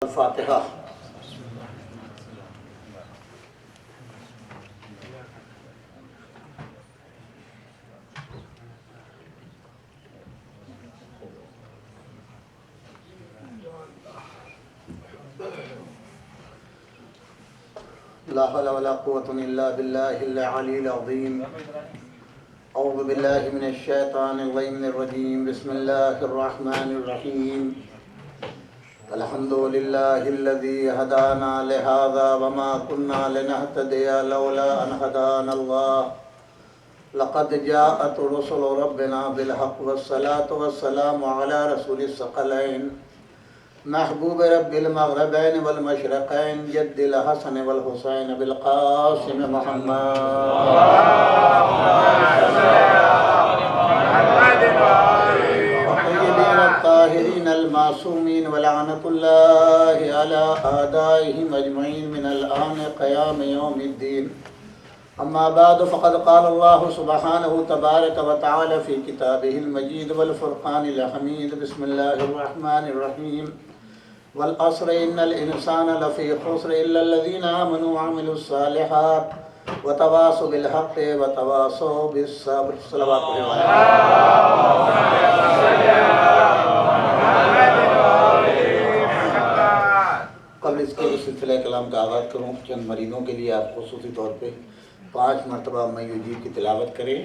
फातिहा। ला हौला वला कुव्वता इल्ला बिल्लाहिल अलीय्यिल अज़ीम। औज़ु बिल्लाहि मिनश शैतानिर रजीम। बिस्मिल्लाहिर रहमानिर रहीम। अल्हम्दुलिल्लाहिल्लज़ी हदाना लिहाज़ा वमा कुन्ना लिनहतदिया लौला अन हदानल्लाह। लक़द जाअत रुसुलु रब्बिना बिल हक़्क़ि वस्सलातु वस्सलामु अला रसूलिस सकलैन महबूब रब्बिल मग़रिबैन वल मशरिक़ैन जद्दिल हसन वल हुसैन बिल क़ासिम ताहिरीन अल मासूमीन व लअनतुल्लाहि अला आदाइहिम अजमईन मिनल आन क़याम यौमिद्दीन। अम्मा बाद फ़क़द क़ाल अल्लाहु सुब्हानहु तबारक व तआला फ़ी किताबिहिल मजीद वल फ़ुरक़ानिल हमीद। बिस्मिल्लाहिर रहमानिर रहीम। वल अस्र इन्नल इंसाना लफ़ी ख़ुस्र इल्लल्लज़ीना आमनू व अमिलुस सालिहात व तवासौ बिल हक़्क़ि व तवासौ बिस सब्र। सल्लल्लाहु अलैहि वसल्लम। कब्ल इसके सिलसिले कलाम का आगाज़ करूँ, चंद मरीज़ों के लिए आप ख़ुसूसी तौर पर 5 मरतबा मैं युजीब की तिलावत करें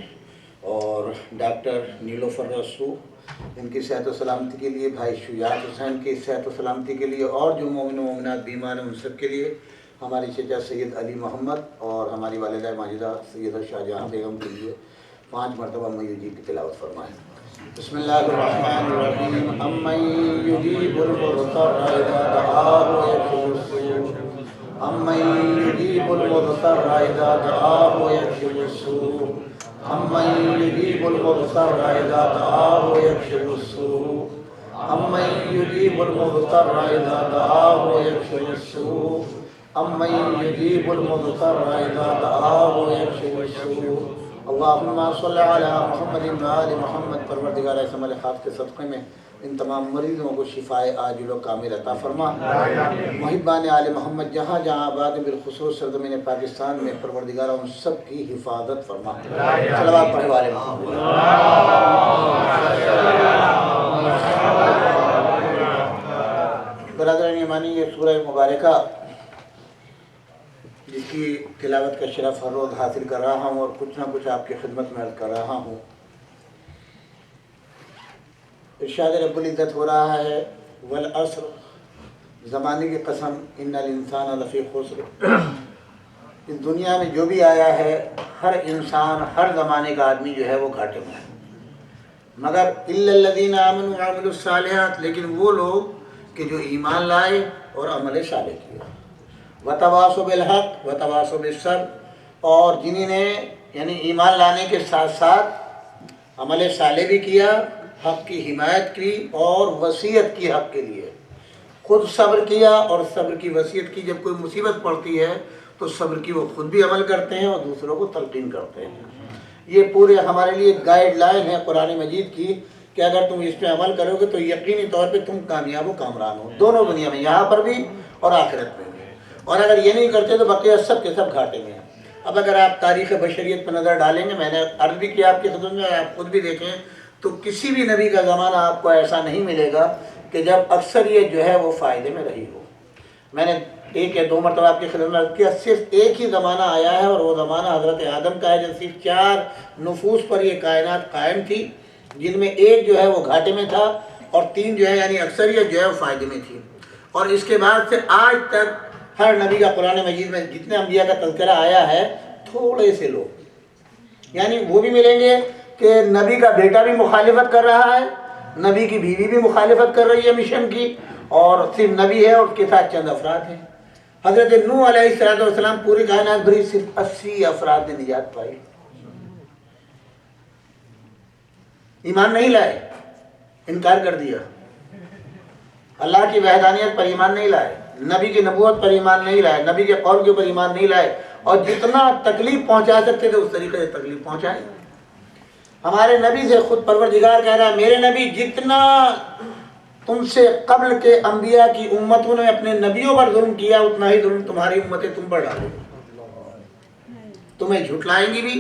और डॉक्टर नीलोफर रसूल इनकी सेहत व सलामती के लिए, भाई शुजात हुसैन की सेहत व सलामती के लिए और जो मोमिन मोमिनात बीमार हैं उन सब के लिए, हमारी चचा सैयद अली मोहम्मद और हमारी वालिदा माजिदा सैयदा शाहजहां बेगम के लिए 5 मरतबा मैं युजीब की तिलावत फरमाएँ। बिस्मिल्लाहिर्रहमानिर्रहीम। अम्मन युजीबुल मुज़्तर्रा इज़ा दआहु व यक्शिफुस सूअ अम्मन युजीबुल मुज़्तर्रा इज़ा दआहु व यक्शिफुस सूअ अम्मन युजीबुल मुज़्तर्रा इज़ा दआहु व यक्शिफुस सूअ अम्मन युजीबुल मुज़्तर्रा इज़ा दआहु व यक्शिफुस सूअ अम्मन युजीबुल मुज़्तर्रा इज़ा दआहु व यक्शिफुस सूअ। अल्लाहुम्मा सल्लि अला मुहम्मदिन व आलि मुहम्मद। परवरदिगार इसम ख़ास के सदक़े में इन तमाम मरीज़ों को शिफ़ाए आजिल व कामिल अता फरमा। मुहिब्बान आले मोहम्मद जहाँ जहाँ आबाद बिलख़ुसूस सरज़मीन पाकिस्तान में परवरदिगार उन सब की हिफाजत फरमा। सलवात पढ़े वाले मोहम्मद। बरादरान ईमानी, ये सूरह मुबारका जिसकी तिलावत का शरफ़ हर रोज़ हासिल कर रहा हूँ और कुछ ना कुछ आपकी खिदमत में अर्ज़ कर रहा हूँ। इरशाद रब्बुल इज़्ज़त हो रहा है, वल अस्र, ज़माने की कसम, इन्नल इंसान लफ़ी खुस्र। इस दुनिया में जो भी आया है, हर इंसान, हर ज़माने का आदमी जो है वो घाटे में है, मगर इल्लल्लज़ीना आमनू व अमिलुस सालिहात, लेकिन वो लोग कि जो ईमान लाए और अमल सालेह किया। व तवासौ बिल हक़्क़ व तवासौ बिस सब्र, और जिन्होंने यानी ईमान लाने के साथ साथ अमल सालेह भी किया, हक़ की हिमायत की और वसीयत की हक़ के लिए, खुद सब्र किया और सब्र की वसीयत की। जब कोई मुसीबत पड़ती है तो सब्र की वो खुद भी अमल करते हैं और दूसरों को तलक़ीन करते हैं। ये पूरे हमारे लिए गाइडलाइन है कुरान मजीद की कि अगर तुम इस पर अमल करोगे तो यकीनी तौर पे तुम कामयाब हो, कामरान हो, दोनों दुनिया में, यहाँ पर भी और आखिरत में भी। और अगर ये नहीं करते तो बक़िया सब के सब घाटे में हैं। अब अगर आप तारीख़ बशरियत पर नज़र डालेंगे, मैंने अर्ज़ भी किया आपकी खिदमत में, आप खुद भी देखें तो किसी भी नबी का ज़माना आपको ऐसा नहीं मिलेगा कि जब अक्सरियत जो है वो फ़ायदे में रही हो। मैंने 1 या 2 मरतबा आपकी खिदमत में किया, सिर्फ एक ही ज़माना आया है और वो ज़माना हज़रत आदम का है, जब सिर्फ 4 नफूस पर ये कायनात कायम थी, जिनमें एक जो है वो घाटे में था और 3 जो है यानी अक्सरियत जो है वो फ़ायदे में थी। और इसके बाद से आज तक हर नबी का कुरान मजीद में जितने अंबिया का तज़किरा आया है, थोड़े से लोग, यानी वो भी मिलेंगे कि नबी का बेटा भी मुखालिफत कर रहा है, नबी की बीवी भी मुखालिफत कर रही है मिशन की, और सिर्फ नबी है और उसके साथ चंद अफराद हैं। हज़रत नूह अलैहिस्सलाम पूरी कायनात भरी सिर्फ 80 अफराद ने निजात पाई, ईमान नहीं लाए, इनकार कर दिया, अल्लाह की वहदानियत पर ईमान नहीं लाए, नबी की नबूवत पर ईमान नहीं लाए, नबी के कौल के ऊपर ईमान नहीं लाए, और जितना तकलीफ पहुंचा सकते थे उस तरीके से तकलीफ पहुंचाई। हमारे नबी से खुद परवरदिगार कह रहा है, मेरे नबी जितना तुमसे कब्ल के अंबिया की उम्मतों ने अपने नबियों पर जुल्म किया, उतना ही जुल्म तुम्हारी उम्मतें तुम पर डालेंगी। तुम्हें झुटलाएंगी भी,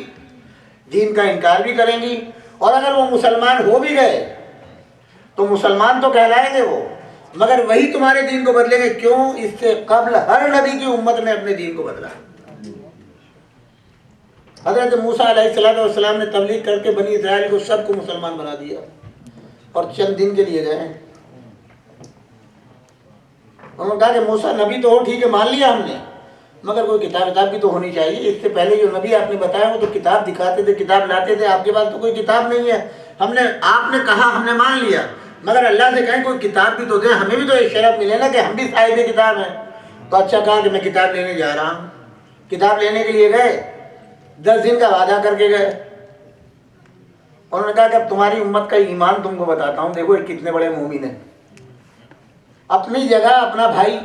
दीन का इनकार भी करेंगी, और अगर वो मुसलमान हो भी गए तो मुसलमान तो कहलाएंगे वो, मगर वही तुम्हारे दीन को बदलेंगे। क्यों? इससे कब्ल हर नबी की उम्मत ने अपने दीन को बदला। हजरत मूसा अलैहिस्सलाम ने तबलीग करके बनी इस्राइल को सबको मुसलमान बना दिया, और चंद दिन के लिए गए। उन्होंने कहा कि मूसा नबी तो हो, ठीक है, मान लिया हमने, मगर कोई किताब भी तो होनी चाहिए। इससे पहले जो नबी आपने बताया वो तो किताब दिखाते थे, किताब लाते थे, आपके पास तो कोई किताब नहीं है। आपने कहा, हमने मान लिया, मगर अल्लाह से कहें कोई किताब भी तो दे, हमें भी तो एक शरफ मिले ना कि हम भी साहिब किताब हैं। तो अच्छा कहा कि मैं किताब लेने जा रहा हूँ। किताब लेने के लिए गए, 10 दिन का वादा करके गए। उन्होंने कहा कि अब तुम्हारी उम्मत का ईमान तुमको बताता हूँ, देखो कितने बड़े मोमिन हैं। अपनी जगह अपना भाई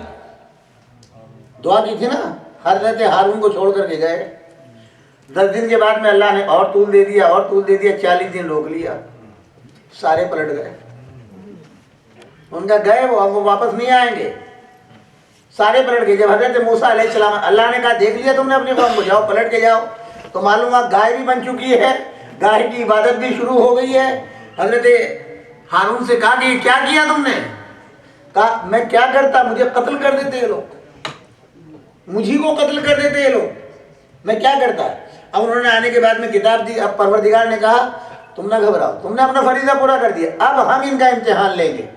दुआ की थी ना, हजरत हारून को छोड़ करके गए। 10 दिन के बाद में अल्लाह ने और तूल दे दिया, और तूल दे दिया, 40 दिन रोक लिया, सारे पलट गए। उनका गए वो, अब वो वापस नहीं आएंगे, सारे पलट गए। जब हजरत मूसा अलैहिस्सलाम, अल्लाह ने कहा देख लिया तुमने अपनी कौम को, जाओ पलट के जाओ, तो मालूम हुआ गाय भी बन चुकी है, गाय की इबादत भी शुरू हो गई है। हजरत हारून से कहा कि क्या किया तुमने? कहा मैं क्या करता, मुझे कत्ल कर देते ये लोग, मुझी को कत्ल कर देते ये लोग, मैं क्या करता। अब उन्होंने आने के बाद में किताब दी। अब परवरदिगार ने कहा तुम ना घबराओ, तुमने अपना फरीजा पूरा कर दिया, अब हम इनका इम्तिहान लेंगे।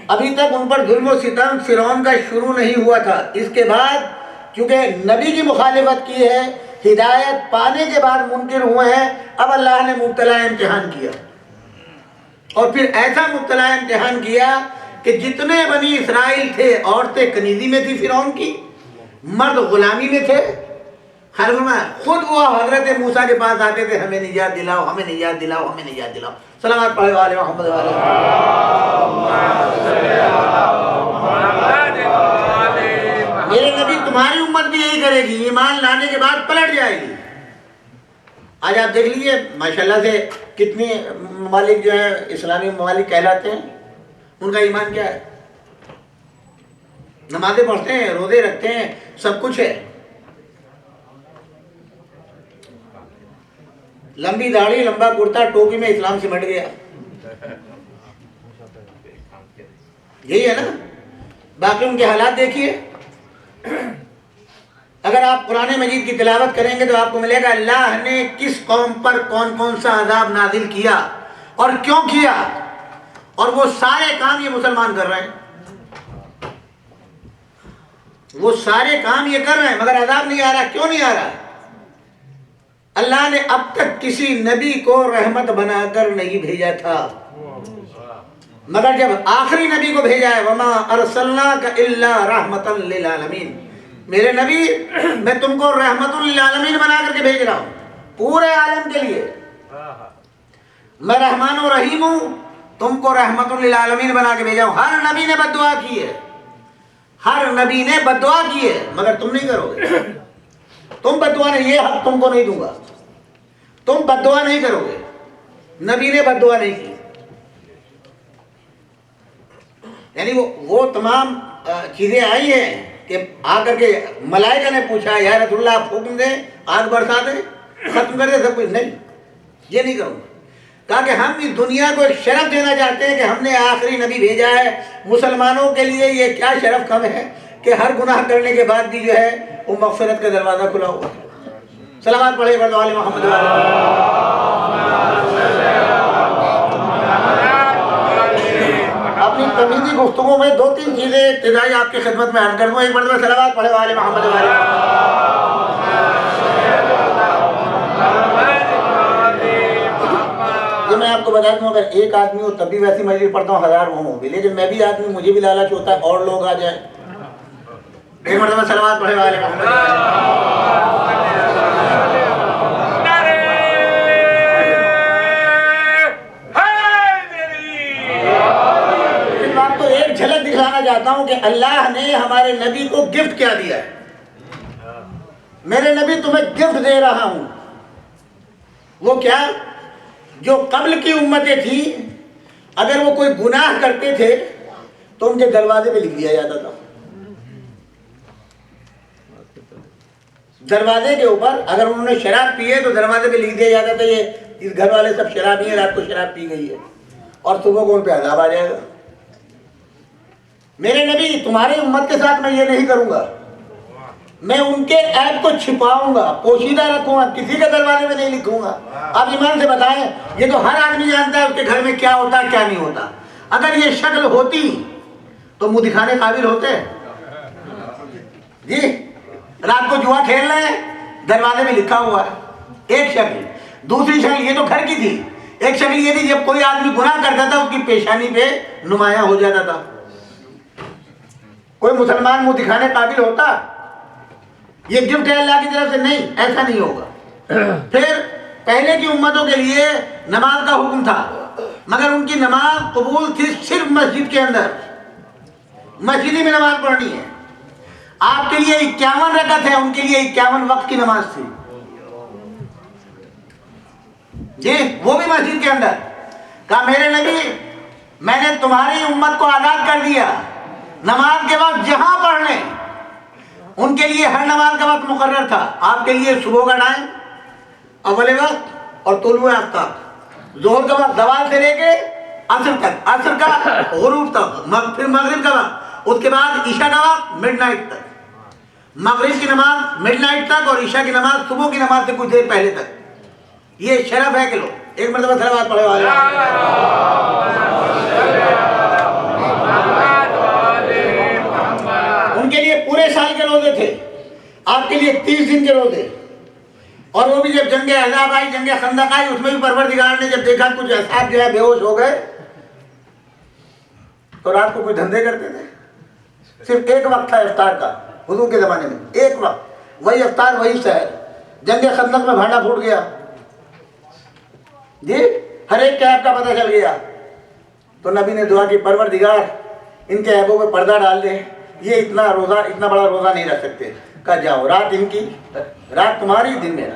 अभी तक उन पर जुल्म और सितम फिरौन का शुरू नहीं हुआ था। इसके बाद क्योंकि नबी की मुखालिफत की है, हिदायत पाने के बाद मुनकिर हुए हैं, अब अल्लाह ने मुब्तला इम्तिहान किया, और फिर ऐसा मुब्तला इम्तिहान किया कि जितने बनी इसराइल थे, औरतें कनीजी में थी फिरौन की, मर्द गुलामी में थे। खुद वो हजरत मूसा के पास आते थे, हमें निजात दिलाओ, हमें निजात दिलाओ, हमें निजात दिलाओ। सलावत पढ़े वाले मोहम्मद वाले। मेरे नबी तुम्हारी उम्मत भी यही करेगी, ईमान लाने के बाद पलट जाएगी। आज आप देख लीजिए माशाल्लाह से कितने ममालिक जो है इस्लामी ममालिक कहलाते हैं, उनका ईमान क्या है? नमाजें पढ़ते हैं, रोजे रखते हैं, सब कुछ है, लंबी दाढ़ी, लंबा कुर्ता, टोपी में इस्लाम सिमट गया। यही है ना। बाकी उनके हालात देखिए। अगर आप कुरान मजीद की तिलावत करेंगे तो आपको मिलेगा अल्लाह ने किस कौम पर कौन कौन सा अजाब नाजिल किया और क्यों किया, और वो सारे काम ये मुसलमान कर रहे हैं, वो सारे काम ये कर रहे हैं, मगर अजाब नहीं आ रहा। क्यों नहीं आ रहा? अल्लाह ने अब तक किसी नबी को रहमत बनाकर नहीं भेजा था, मगर जब आखिरी नबी को भेजा है, वमा अरसलनाका इल्ला रहमतन लिल आलमीन, मेरे नबी मैं तुमको रहमतुल लिल आलमीन बना करके भेज रहा हूं, पूरे आलम के लिए। मैं रहमान और रहीम हूं, तुमको रहमतुल लिल आलमीन बना के भेजा हूं। हर नबी ने बद्दुआ की है, हर नबी ने बद्दुआ की है, मगर तुम नहीं करोगे। तुम बद्दुआ नहीं, ये हक तुमको नहीं दूंगा, तुम बद्दुआ नहीं करोगे। नबी ने बद्दुआ नहीं की, यानी वो तमाम चीजें आई हैं कि आकर के मलाइका ने पूछा या रसूलुल्लाह आप हुक्म दें, आग बरसा दें, खत्म कर दे सब कुछ। नहीं, ये नहीं करूँगा। कहा कि हम इस दुनिया को एक शरफ देना चाहते हैं कि हमने आखिरी नबी भेजा है। मुसलमानों के लिए ये क्या शरफ कम है कि हर गुनाह करने के बाद भी जो है वो मग़फ़िरत का दरवाज़ा खुला हुआ है। सलावत पढ़े वाले मोहम्मद अपनी तमीज़ी गुफ्तगू में 2-3 चीज़ें इब्तिदाई आपकी खिदमत में अर्ज़ कर दूँ। एक मरतबा सलावत पढ़े वाले मोहम्मद वाले। ये मैं आपको बता दूँ, अगर एक आदमी हो तब भी वैसी मजलिस पढ़ता हूँ, 1000 वो होगी, लेकिन मैं भी आदमी, मुझे भी लालच होता है और लोग आ जाए। एक मरतबा सलावत पढ़े वाले मोहम्मद। झलक दिखाना चाहता हूं कि अल्लाह ने हमारे नबी को गिफ्ट क्या दिया है। मेरे नबी तुम्हें गिफ्ट दे रहा हूं। वो क्या? जो कब्ल की उम्मतें थी अगर वो कोई गुनाह करते थे तो उनके दरवाजे पे लिख दिया जाता था। दरवाजे के ऊपर अगर उन्होंने शराब पी है तो दरवाजे पे लिख दिया जाता था ये इस घर वाले सब शराबी है, रात को शराब पी गई है, और सुबह को उन पे अज़ाब आ जाएगा। मेरे नबी तुम्हारी उम्मत के साथ मैं ये नहीं करूंगा, मैं उनके ऐब को छिपाऊंगा, पोशीदा रखूंगा, किसी के दरवाजे में नहीं लिखूंगा। आप ईमान से बताएं, ये तो हर आदमी जानता है उसके घर में क्या होता है क्या नहीं होता। अगर ये शक्ल होती तो मुंह दिखाने काबिल होते जी। रात को जुआ खेल रहे हैं, दरवाजे में लिखा हुआ है एक शक्ल। दूसरी शक्ल ये तो घर की थी, एक शक्ल ये थी जब कोई आदमी गुनाह करता था उसकी पेशानी पे नुमाया हो जाता था। कोई मुसलमान मुंह दिखाने काबिल होता? ये गिफ्ट है अल्लाह की तरफ से? नहीं, ऐसा नहीं होगा। फिर पहले की उम्मतों के लिए नमाज का हुक्म था, मगर उनकी नमाज कबूल थी सिर्फ मस्जिद के अंदर, मस्जिद में नमाज पढ़नी है। आपके लिए 51 रकअत है, उनके लिए 51 वक्त की नमाज थी जी, वो भी मस्जिद के अंदर। कहा मेरे नबी मैंने तुम्हारी उम्मत को आज़ाद कर दिया, नमाज के वक्त जहां पढ़ने, उनके लिए हर नमाज का वक्त मुकर्रर था। आपके लिए सुबह का टाइम अव्वल वक्त और तुलुए आफ्ताब, जोहर का वक्त दवाल से लेके असर तक, असर का गुरूब तक, फिर मगरिब का वक्त, उसके बाद ईशा का वक्त मिडनाइट तक, मगरिब की नमाज मिडनाइट तक और ईशा की नमाज सुबह की नमाज से कुछ देर पहले तक। ये शरफ है कि लो एक मरतबा सलावत पढ़े वाले। उनके लिए पूरे साल के रोजे थे, आपके लिए 30 दिन के रोजे। और वो भी जब जंगे अहज़ाब आई, जंगे खंदक आई, उसमें भी परवरदिगार ने जब देखा कुछ असहाब जो है बेहोश हो गए तो रात को कोई धंधे करते थे। सिर्फ एक वक्त था इफ्तार का, हुजूर के ज़माने में एक वक्त, वही इफ्तार वही शहर। जंगे खंदक में भांडा फूट गया जी, हर एक के ऐब का पता चल गया, तो नबी ने दुआ की परवरदिगार इनके ऐबों पे पर्दा डाल दे, ये इतना बड़ा रोज़ा नहीं रख सकते। कहा जाओ रात इनकी, रात तुम्हारी, दिन मेरा।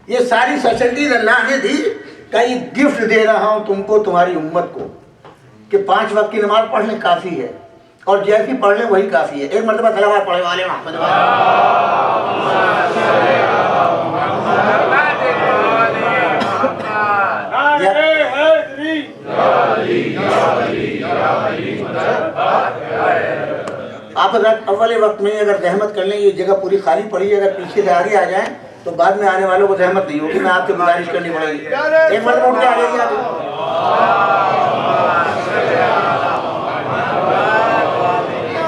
ये सारी फैसिलिटीज अल्लाह ने दी। का ये गिफ्ट दे रहा हूं तुमको, तुम्हारी उम्मत को, कि 5 वक्त की नमाज पढ़ने काफ़ी है, और जैसी पढ़ लें वही काफ़ी है। एक मरतबा सलावत पढ़े वाले मोहम्मद। आप अव्वल वक्त में अगर रहमत कर लें, ये जगह पूरी खाली पड़ी है, अगर पीछे से आगे आ जाएं तो बाद में आने वालों को रहमत नहीं होगी। मैं आपसे गुजारिश करनी पड़ेगी, एक मरतबा उठ के आ जाइए आप।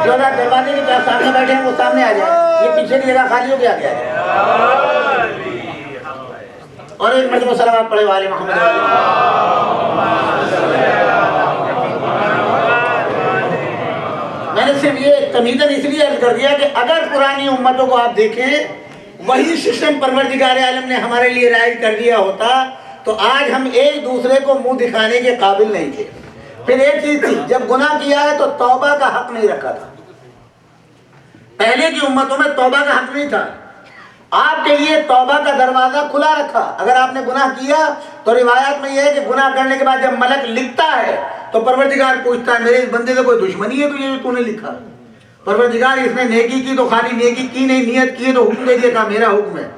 जो अगर दरवाजे के पास सामने बैठे हैं वो सामने आ जाए, ये पीछे की जगह खाली हो के आगे आ जाए। और एक मरतबा सलावत पढ़े वाले मोहम्मद। मैंने सिर्फ ये तमीज़न इसलिए अर्ज कर दिया कि अगर पुरानी उम्मतों को आप देखें, वही सिस्टम परवरदिगार आलम ने हमारे लिए राइज कर दिया होता तो आज हम एक दूसरे को मुंह दिखाने के काबिल नहीं थे। फिर एक चीज थी, जब गुनाह किया है तो तौबा का हक नहीं रखा था। पहले की उम्मतों में तौबा का हक नहीं था। आपके लिए तौबा का दरवाजा खुला रखा। अगर आपने गुनाह किया तो रिवायत में यह है कि गुनाह करने के बाद जब मलक लिखता है तो परवरदिगार पूछता है मेरे इस बंदे से कोई दुश्मनी है तुझे जो तूने लिखा? परवरदिगार इसने नेकी की तो खाली नेकी की नहीं, नियत की है तो हुक्म दे दिया, कहा मेरा हुक्म है,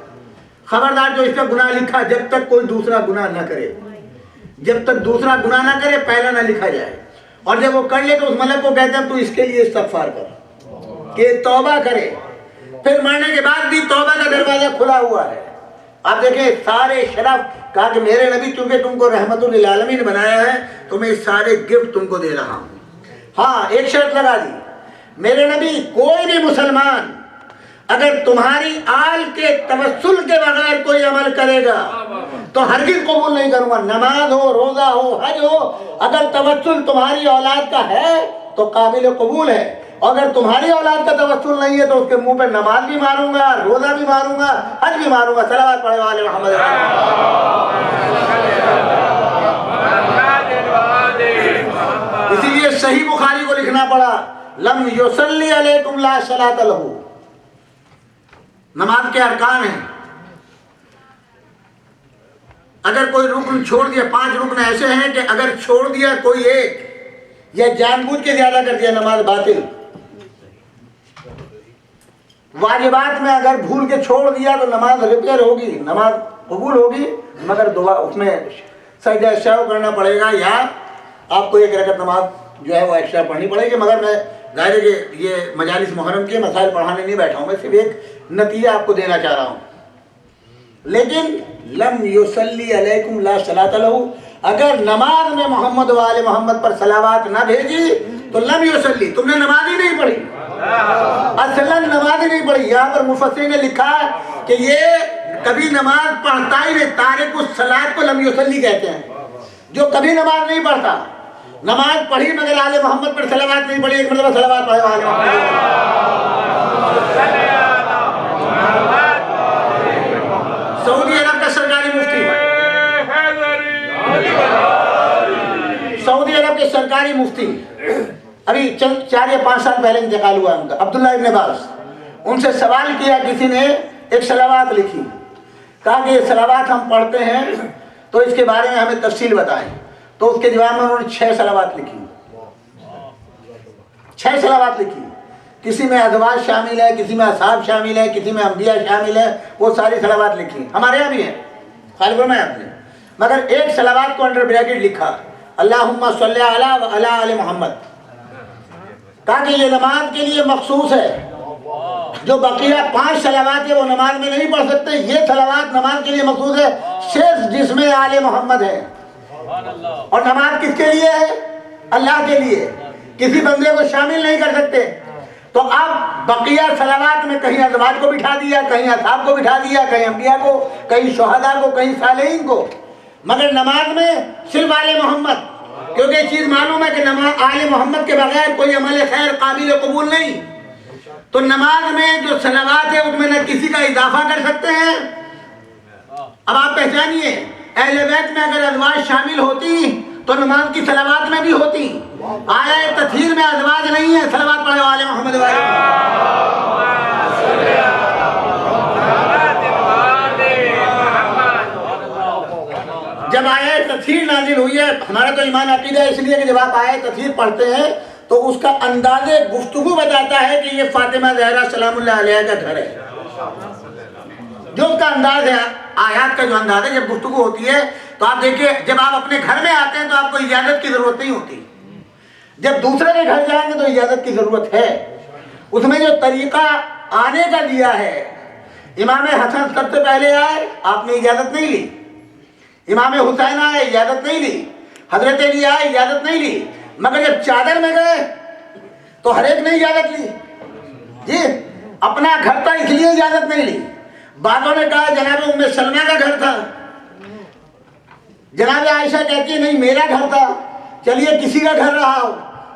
खबरदार जो इसका गुनाह लिखा जब तक कोई दूसरा गुनाह न करे, जब तक दूसरा गुनाह ना करे पहला ना लिखा जाए। और जब वो कर ले तो उस मलक को कहते हैं तू इसके लिए इस्तगफार कर, कि तौबा करे। फिर मरने के बाद भी तौबा का दरवाजा खुला हुआ है। आप देखें सारे शरफ, कहा कि मेरे नबी चूंकि तुमको रहमतुल लिल आलमीन बनाया है तो मैं सारे गिफ्ट तुमको दे रहा हूँ। हाँ, एक शर्त लगा दी, मेरे नबी कोई भी मुसलमान अगर तुम्हारी आल के तवस्सुल के बगैर कोई अमल करेगा तो हरगिज़ कबूल नहीं करूंगा। नमाज हो, रोजा हो, हज हो, अगर तवस्सुल तुम्हारी औलाद का है तो काबिल कबूल है। अगर तुम्हारी औलाद का तवस्सुल नहीं है तो उसके मुंह पे नमाज भी मारूंगा, रोजा भी मारूंगा, हज भी मारूंगा। सलावत पढ़े वाले मोहम्मद। इसीलिए सही बुखारी को लिखना पड़ा, लम युसल्ली अलैकुम ला सलात लहू। नमाज के अरकान हैं। अगर कोई रुकन छोड़ दिया, 5 रुकन ऐसे हैं कि अगर छोड़ दिया कोई एक या जानबूझ के ज्यादा कर दिया, नमाज बातिल। वाजिबात में अगर भूल के छोड़ दिया तो नमाज रिपेयर होगी, नमाज कबूल होगी, मगर दुआ उसमें सजदा शव करना पड़ेगा या आपको 1 रकअत नमाज जो है वो एक्स्ट्रा पढ़नी पड़ेगी। मगर मैं जाहिर है कि ये मजालिस मुहर्रम के मसाइल पढ़ाने नहीं बैठा हूँ, मैं सिर्फ एक नतीजा आपको देना चाह रहा हूँ। लेकिन लम युसल्ली अलैकुम ला सलात लहू, अगर नमाज में मोहम्मद वाले मोहम्मद पर सलावात ना भेजी तो लम युसल्ली, तुमने नमाज ही नहीं पढ़ी, असलन नमाज ही नहीं पढ़ी। यहाँ पर मुफस्सिर ने लिखा कि ये कभी नमाज पढ़ता ही नहीं, तारिक उस सलात को लम युसल्ली कहते हैं, जो कभी नमाज नहीं पढ़ता। नमाज पढ़ी मगर आले मोहम्मद पर सलावात नहीं पढ़ी, एक मतलब सलावात पढ़े आले सऊदी अरब का सरकारी मुफ्ती, सऊदी अरब के सरकारी मुफ्ती, अभी 4 या 5 साल पहले इंतकाल हुआ उनका, अब्दुल्ला इब्न बास। उनसे सवाल किया किसी ने, एक सलावात लिखी, कहा कि ये सलावात हम पढ़ते हैं तो इसके बारे में हमें तफसील बताएं। तो उसके जवाब में उन्होंने 6 सलावात लिखी, 6 सलावात लिखी। किसी में अज़वाज शामिल है, किसी में असहाब शामिल है, किसी में अंबिया शामिल है, वो सारी सलावात लिखी। हमारे यहाँ भी है, खालिद में आपने, मगर एक सलावात को अंडर ब्रैकेट लिखा, अल्लाहुम्मा सल्ली अला व अला आले मोहम्मद, ताकि ये नमाज के लिए मखसूस है। जो बकिया 5 सलावात है वो नमाज में नहीं पढ़ सकते, ये सलावात नमाज के लिए मखसूस है, सिर्फ जिसमें आले मोहम्मद है। और नमाज किसके लिए है? अल्लाह के लिए, किसी बंदे को शामिल नहीं कर सकते। तो अब बकिया सलावात में कहीं अज़वाज को बिठा दिया, कहीं असहाब को बिठा दिया, कहीं अंबिया को, कहीं शुहदा को, कहीं सालेहीन को, मगर नमाज में सिर्फ आले मोहम्मद, क्योंकि ये चीज़ मालूम है कि नमाज आले मोहम्मद के बगैर कोई अमल खैर काबिल कबूल नहीं। तो नमाज में जो सलावात है उसमें न किसी का इजाफा कर सकते हैं। अब आप पहचानिए, अहले बैत में अगर अज़वाज शामिल होती तो नमाज की सलावात में भी होती। आया तथहीर में अज़वाज नहीं है, सलावात पढ़े वाले मोहम्मद वाले। जब आया तथहीर नाजिल हुई है, हमारा तो ईमान अकीदा है इसलिए कि जब आप आया तथहीर पढ़ते हैं तो उसका अंदाज़े गुफ्तगू बताता है कि ये फातिमा ज़हरा सलामुल्लाह अलैहा का घर है। जो उसका अंदाज है, आयात का जो अंदाज है, जब गुफ्तगू होती है तो आप देखिए, जब आप अपने घर में आते हैं तो आपको इजाज़त की ज़रूरत नहीं होती, जब दूसरे के घर जाएंगे तो इजाज़त की ज़रूरत है। उसमें जो तरीक़ा आने का दिया है, इमाम हसन सबसे पहले आए, आपने इजाज़त नहीं ली, इमाम हुसैन आए, इजाज़त नहीं ली, हज़रत अली आए, इजाज़त नहीं ली, मगर जब चादर में गए तो हर एक ने इजाज़त ली। जी, अपना घर था इसलिए इजाज़त नहीं ली। बादों ने कहा जनाब उम्मे सलमा का घर था, जनाब आयशा कहती है नहीं मेरा घर था, चलिए किसी का घर रहा हो,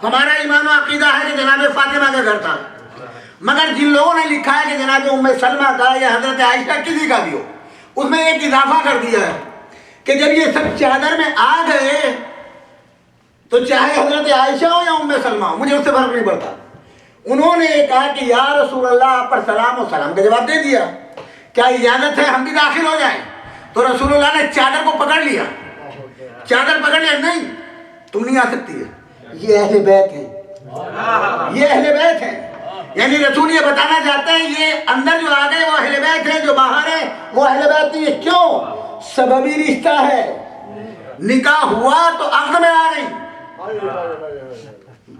हमारा ईमान व अकीदा है कि जनाब फातिमा का घर था। मगर जिन लोगों ने लिखा है कि जनाब उम्मे सलमा का या हजरत आयशा किसी का भी हो, उसमें एक इजाफा कर दिया है कि जब ये सब चादर में आ गए तो चाहे हजरत आयशा हो या उम्मे सलमा हो, मुझे उससे फर्क नहीं पड़ता। उन्होंने कहा कि या रसूल अल्लाह, आप पर सलाम और सलाम का जवाब दे दिया, क्या इजाजत है हम भी दाखिल हो जाएं? तो रसूलुल्लाह ने चादर को पकड़ लिया, चादर पकड़ लिया, नहीं तुम नहीं आ सकती है, ये अहले बैत है, ये अहले बैत है। यानी रसूल ये बताना चाहते हैं ये अंदर जो आ गए वो अहले बैत है, जो बाहर है वो अहले बैत नहीं है। क्यों? सबबी रिश्ता है, निकाह हुआ तो अक़्द में आ गई,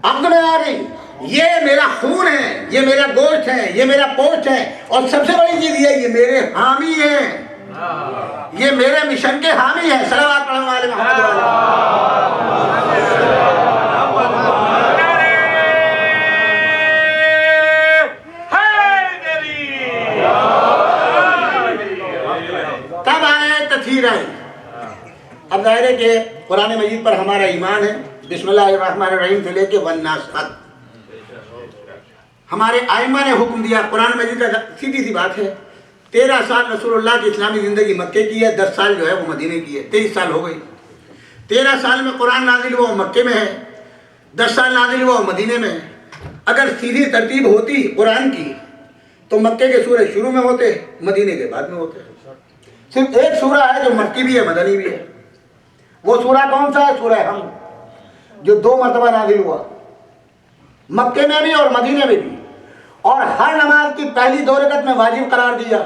अक़्द में आ गई, ये मेरा खून है, ये मेरा गोश्त है, ये मेरा पोस्ट है, और सबसे बड़ी चीज ये मेरे हामी हैं, ये मेरे मिशन के हामी हैं। सलावत पढ़ने वाले मोहम्मद तब आए तथहीर आई। अब जाहिर है कि कुरान मजीद पर हमारा ईमान है, बिस्मिल्लाहिर्रहमानिर्रहीम से लेके वन्नास तक हमारे आइमा ने हुक्म दिया। कुरान मजीद का सीधी सी बात है, 13 साल रसूलुल्लाह की इस्लामी ज़िंदगी मक्के की है, 10 साल जो है वो मदीने की है, 23 साल हो गई। 13 साल में कुरान नाजिल हुआ मक्के में है, 10 साल नाजिल हुआ मदीने में है। अगर सीधी तरतीब होती कुरान की तो मक्के के सूरज शुरू में होते, मदीने के बाद में होते। सिर्फ एक सूरा है जो मक्की भी है मदनी भी है। वो सूरा कौन सा है? सूरा हम, जो 2 मरतबा नाजिल हुआ, मक्के में भी और मदीने में भी, और हर नमाज की पहली 2 रकत में वाजिब करार दिया।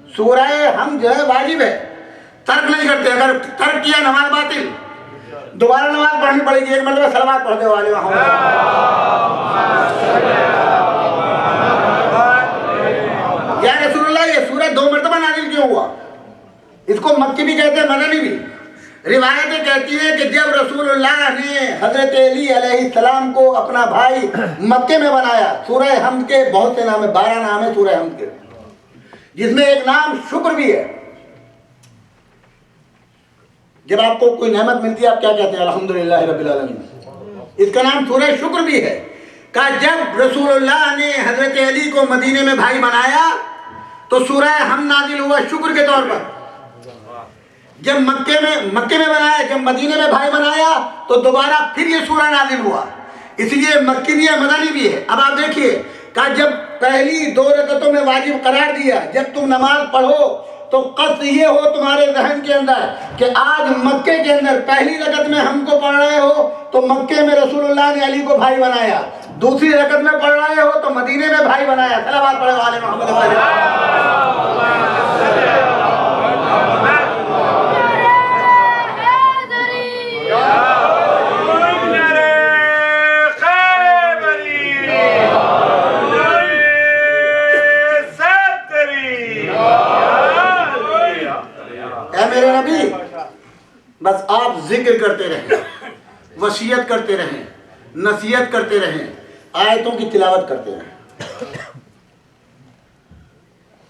सूरा हम जो है वाजिब है, तर्क नहीं करते। अगर तर्क किया नमाज बातिल, दोबारा नमाज पढ़नी पड़ेगी। एक मरतबा सलवात पढ़ने वाले वहां या रसूलुल्लाह, ये सूरा 2 मरतबा नाजिल क्यों हुआ? इसको मक्की भी कहते हैं मदनी भी। रिवायतें कहती हैं कि जब रसूलुल्लाह ने हजरत अली अलैहिस्सलाम को अपना भाई मक्के में बनाया, सूरह हमद के बहुत से नाम है, 12 नाम है सूरह हमद के, जिसमें एक नाम शुक्र भी है। जब आपको कोई नेमत मिलती है आप क्या कहते हैं? अल्हम्दुलिल्लाह रब्बिल आलमीन। इसका नाम सूरह शुक्र भी है। का जब रसूलुल्लाह ने हजरत अली को मदीने में भाई बनाया तो सूरह हम नाजिल हुआ शुक्र के तौर पर। जब मक्के में बनाया, जब मदीने में भाई बनाया तो दोबारा फिर ये सूरा नाजिल हुआ। इसलिए मक्की भी है मदनी भी है। अब आप देखिए, का जब पहली 2 रकतों में वाजिब करार दिया, जब तुम नमाज पढ़ो तो कष्ट ये हो तुम्हारे जहन के अंदर कि आज मक्के के अंदर पहली रकत में हमको पढ़ रहे हो तो मक्के में रसूलुल्लाह ने अली को भाई बनाया, दूसरी रकत में पढ़ रहे हो तो मदीने में भाई बनाया। सलावत पढ़े वाले मोहम्मद। मेरे नबी, बस आप जिक्र करते रहें, वसीयत करते रहें, नसीहत करते रहें, आयतों की तिलावत करते रहें।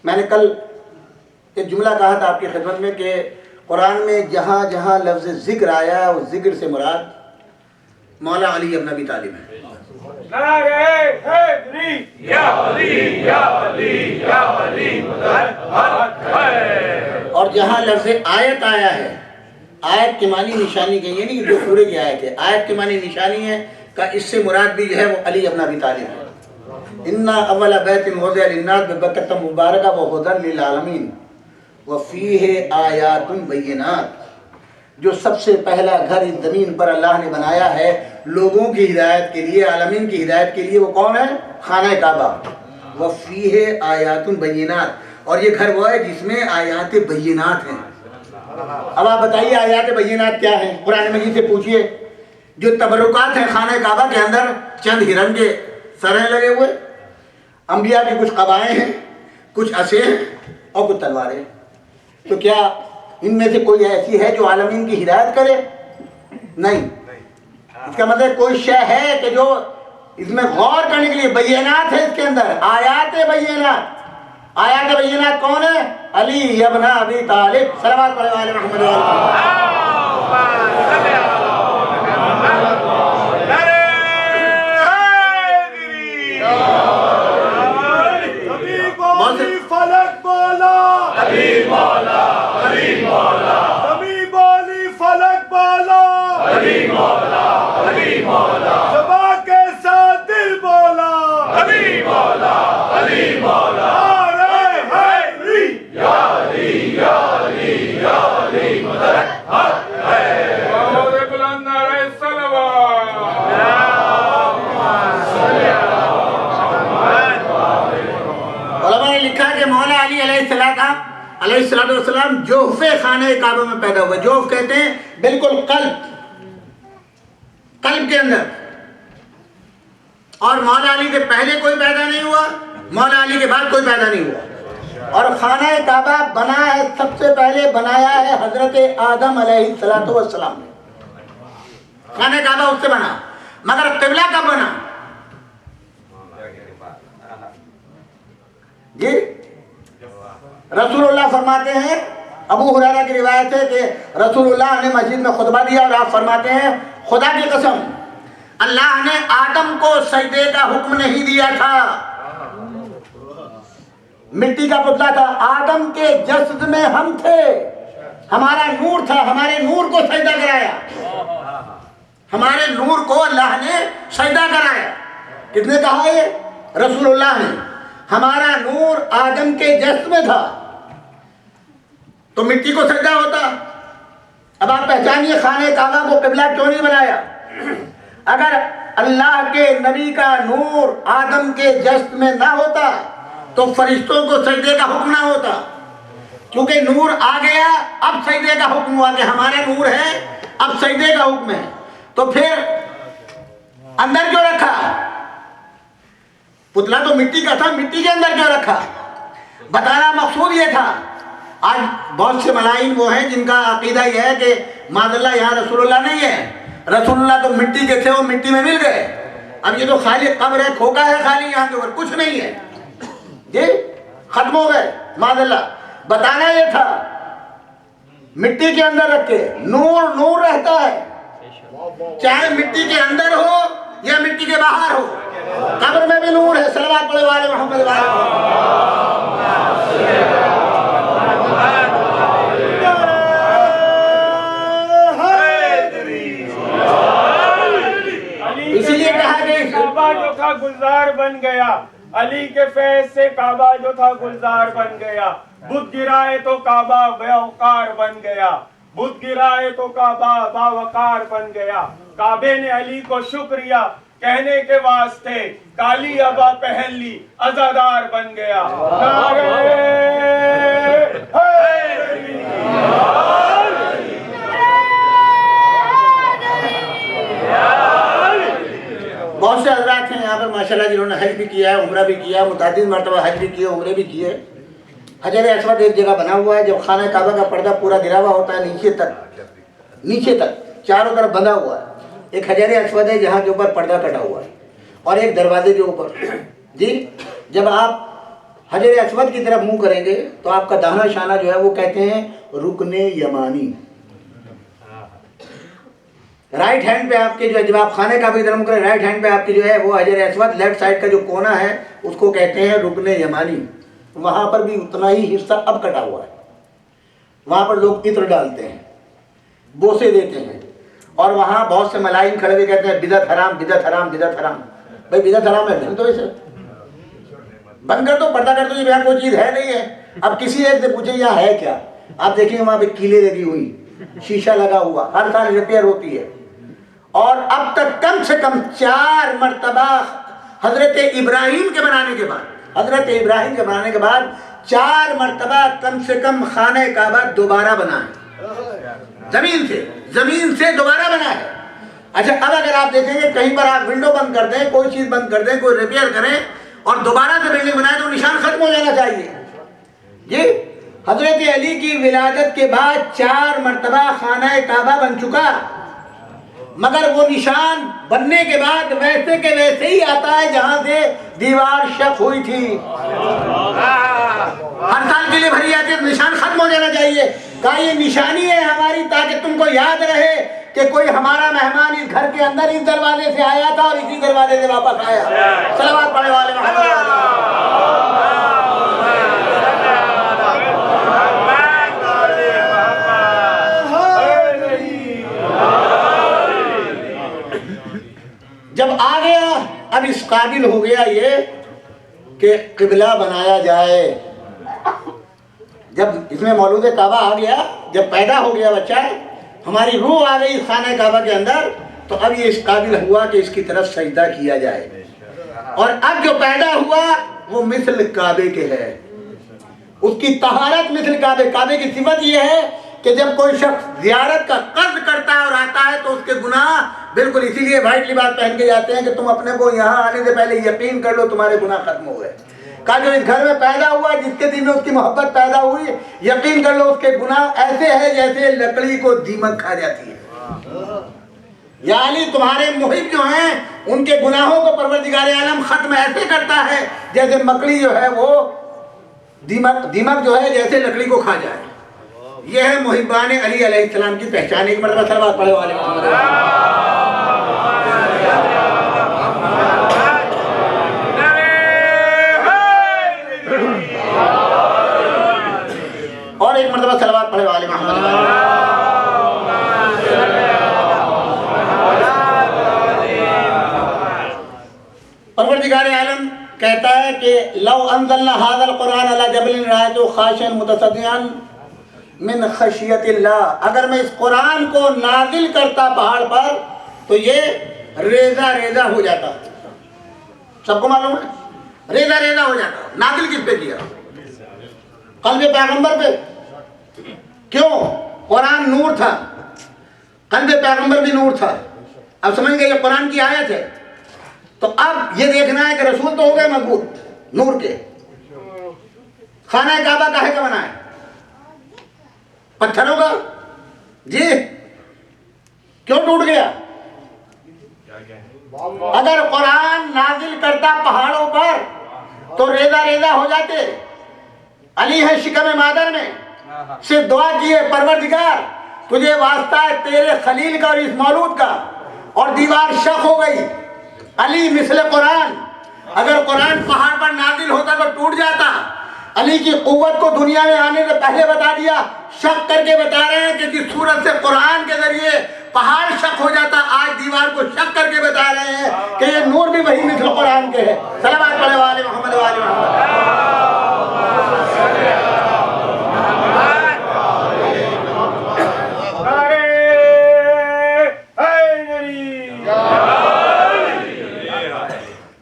मैंने कल एक जुमला कहा था आपकी खिदमत में कि कुरान में जहाँ जहाँ लफ्ज़ जिक्र आया है उस जिक्र से मुराद मौला अली इब्न अबी तालिब है। और जहाँ लफ्ज़ आयत आया है, आयत की मानी निशानी के, ये नहीं जो सूरह की आयत है, आयत की मानी निशानी है का इससे मुराद भी जो है वो अली इब्न अबी तालिब है। इन्ना अव्वल बैतिन वुज़िअ लिन्नास बिबक्कत मुबारका व हुदन लिल आलमीन व फीहि आयातुन बय्यिनात। जो सबसे पहला घर इस ज़मीन पर अल्लाह ने बनाया है लोगों की हिदायत के लिए, आलमीन की हिदायत के लिए, वो कौन है? खाना काबा। व फीहि आयातुन बय्यिनात, और ये घर वो है जिसमें आयात बय्यिनात हैं। अब आप बताइए आयात बय्यिनात क्या है? कुरान मजीद से पूछिए। जो तबरुकात हैं खाना काबा के अंदर, चंद हिरन के सरें लगे हुए, अंबिया की कुछ कबाएँ हैं, कुछ असे हैं और कुछ तलवारें। तो क्या इनमें से कोई ऐसी है जो आलमीन की हिदायत करे? नहीं। इसका मतलब कोई शय है कि जो इसमें गौर करने के लिए बय्यिनात है, इसके अंदर आयात बय्यिनात। आयात बय्यिनात कौन है? अली इब्न अबी तालिब। सल्लल्लाहु अलैहि वसल्लम। अलैहिस्सलाम जोफ़े खाने काबा में पैदा हुए। जोफ़ कहते हैं बिल्कुल कल्ब के अंदर। और मौला अली के पहले कोई पैदा नहीं हुआ, मौला अली के बाद कोई पैदा नहीं हुआ। और खाना काबा बना है, सबसे पहले बनाया है हजरत आदम अलैहिस्सलाम ने। खाना काबा उससे बना, मगर क़िबला कब बना? जी रसूलुल्लाह फरमाते हैं, अबू हुरैरा की रिवायत है कि रसूलुल्लाह ने मस्जिद में खुतबा दिया और आप फरमाते हैं, खुदा की कसम अल्लाह ने आदम को सजदे का हुक्म नहीं दिया था। मिट्टी का पुतला था, आदम के जस्द में हम थे, हमारा नूर था, हमारे नूर को सजदा कराया, हमारे नूर को अल्लाह ने सजदा कराया। किसने कहा? ये रसूलुल्लाह ने। हमारा नूर आदम के जस्द में था, तो मिट्टी को सजदा होता। अब आप पहचानिए खाने काबा को किबला क्यों नहीं बनाया। अगर अल्लाह के नबी का नूर आदम के जस्ट में ना होता तो फरिश्तों को सजदे का हुक्म ना होता, क्योंकि नूर आ गया, अब सजदे का हुक्म हुआ कि हमारा नूर है, अब सजदे का हुक्म है। तो फिर अंदर क्यों रखा? पुतला तो मिट्टी का था, मिट्टी के अंदर क्यों रखा? बताना मकसूद ये था। आज बहुत से मलाइन वो हैं जिनका अकीदा यह है कि माज़अल्लाह यहाँ रसूलुल्लाह नहीं है, रसूलुल्लाह तो मिट्टी के थे, वो मिट्टी में मिल गए। अब ये तो खाली कब्र है, खोखा है खाली, यहाँ के ऊपर कुछ नहीं है जी, खत्म हो गए माज़अल्लाह। बताना ये था मिट्टी के अंदर रख के नूर नूर रहता है, चाहे मिट्टी के अंदर हो या मिट्टी के बाहर हो, कब्र में भी नूर है। सल्लल्लाहु अलैहि मोहम्मद वाले। इसलिए कहा कि काबा जो था गुलजार बन गया, अली के फैज से काबा जो था गुलजार बन गया। बुत गिराए तो काबा बेवकार बन गया, बुत गिराए तो काबा बावकार बन गया। काबे ने अली को शुक्रिया कहने के वास्ते काली अबा पहन ली, अज़ादार बन गया। बहुत से हज़रात हैं यहाँ पर माशाल्लाह जिन्होंने हज भी किया है, उम्रा भी किया, मुतअद्दिद मरतबा हज भी किए, उम्रे भी किए। हजर अस्वद एक जगह बना हुआ है, जब खाना काबा का पर्दा पूरा गिरा हुआ होता है नीचे तक चारों तरफ बंधा हुआ है, एक हजर अस्वद है जहाँ के ऊपर पर्दा कटा हुआ है, और एक दरवाजे के ऊपर जी जब आप हजर अस्वद की तरफ मुँह करेंगे तो आपका दाहिना शाना जो है वो कहते हैं रुकने यमानी। राइट हैंड पे आपके जो है, जब आप खाने का भी धर्म करें, राइट हैंड पे आपकी जो है वो हजर अस्वद, लेफ्ट साइड का जो कोना है उसको कहते हैं रुकने यमानी। वहाँ पर भी उतना ही हिस्सा अब कटा हुआ है, वहाँ पर लोग इत्र डालते हैं, बोसे देते हैं, और वहाँ बहुत से मलाइन खड़े हुए कहते हैं बिदअत हराम, बिदअत हराम, बिदअत हराम। भाई बिदअत हराम है तो इसे बंद कर दो, पर्दा कर दो, ये कोई चीज़ है नहीं है। अब किसी एक से पूछे यहाँ है क्या, आप देखेंगे वहाँ पे कीले लगी हुई, शीशा लगा हुआ, हर साल रिपेयर होती है। और अब तक कम से कम 4 मरतबा हजरत इब्राहिम के बनाने के बाद, हजरत इब्राहिम के बनाने के बाद 4 मरतबा कम से कम खाने काबा दोबारा बना है, जमीन से दोबारा बना है। अच्छा, अब अगर आप देखेंगे कहीं पर आप विंडो बंद कर दें, कोई चीज़ बंद कर दें, कोई रिपेयर करें और दोबारा से बिल्डिंग बनाए तो निशान खत्म हो जाना चाहिए जी। हजरत अली की विलादत के बाद 4 मरतबा खाना काबा बन चुका, मगर वो निशान बनने के बाद वैसे के वैसे ही आता है जहां से दीवार शक हुई थी। हर साल के लिए भरी जाती है, निशान खत्म हो जाना चाहिए। कहा ये निशानी है हमारी, ताकि तुमको याद रहे कि कोई हमारा मेहमान इस घर के अंदर इस दरवाजे से आया था और इसी दरवाजे से वापस आया। सलावत पढ़ने वाले जब आ गया, अब इस काबिल हो गया ये कि किबला बनाया जाए। जब इसमें मौलूद काबा आ गया, जब पैदा हो गया बच्चा, हमारी रूह आ गई खाने काबा के अंदर, तो अब ये इस काबिल हुआ कि इसकी तरफ सजदा किया जाए। और अब जो पैदा हुआ वो मिसल काबे के है, उसकी तहारत मिसल काबे। काबे की सिफत ये है कि जब कोई शख्स जियारत का कस्द करता है और आता है तो उसके गुनाह बिल्कुल, इसीलिए वाइट लिबास पहन के जाते हैं कि तुम अपने को यहाँ आने से पहले यकीन कर लो तुम्हारे गुनाह खत्म हो गए। कहा जो इस घर में पैदा हुआ, जिसके दिल में उसकी मोहब्बत पैदा हुई, यकीन कर लो उसके गुनाह ऐसे है जैसे लकड़ी को दीमक खा जाती है। या अली तुम्हारे मुहिब जो हैं उनके गुनाहों को परवरदिगार आलम खत्म ऐसे करता है जैसे मकड़ी जो है वो दीमक जो है जैसे लकड़ी को खा जाए। यह है मुहिबान अली अलैहिस्सलाम की पहचान। एक मतलब सलवात पढ़े वाले और एक मरतबा सलवात पढ़े वाले मोहम्मद। परवरदिगार आलम कहता है कि लौ अंज़लना हाज़ल कुरान अला जबलिन रअयतहु खाशिअन मुतसद्दिअन मिन खशियतिल्लाह, अगर मैं इस कुरान को नाजिल करता पहाड़ पर तो ये रेजा रेजा हो जाता। सबको मालूम है, रेजा रेजा हो जाता। नाजिल किस पे किया? कल्बे पैगंबर पे। क्यों? कुरान नूर था, कल्बे पैगंबर भी नूर था। अब समझ गए, ये कुरान की आयत है। तो अब ये देखना है कि रसूल तो हो गए मजबूत नूर के। खाना काबा काहे का बना है? पत्थरों का जी। क्यों टूट गया? अगर कुरान नाजिल करता पहाड़ों पर तो रेजा रेजा हो जाते। अली है शिकम मादर में, सिर्फ दुआ किए, परवरदिगार तुझे वास्ता है तेरे खलील का और इस मौलूद का, और दीवार शक हो गई। अली मिसले कुरान, अगर कुरान पहाड़ पर नाजिल होता तो टूट जाता। अली की कुव्वत को दुनिया में आने से पहले बता दिया। शक करके बता रहे हैं कि जिस सूरत से कुरान के जरिए पहाड़ शक हो जाता, आज दीवार को शक करके बता रहे हैं कि ये नूर भी वही मिसल कुरान के है। सलावत पढ़े वाले मोहम्मद वाले मोहम्मद।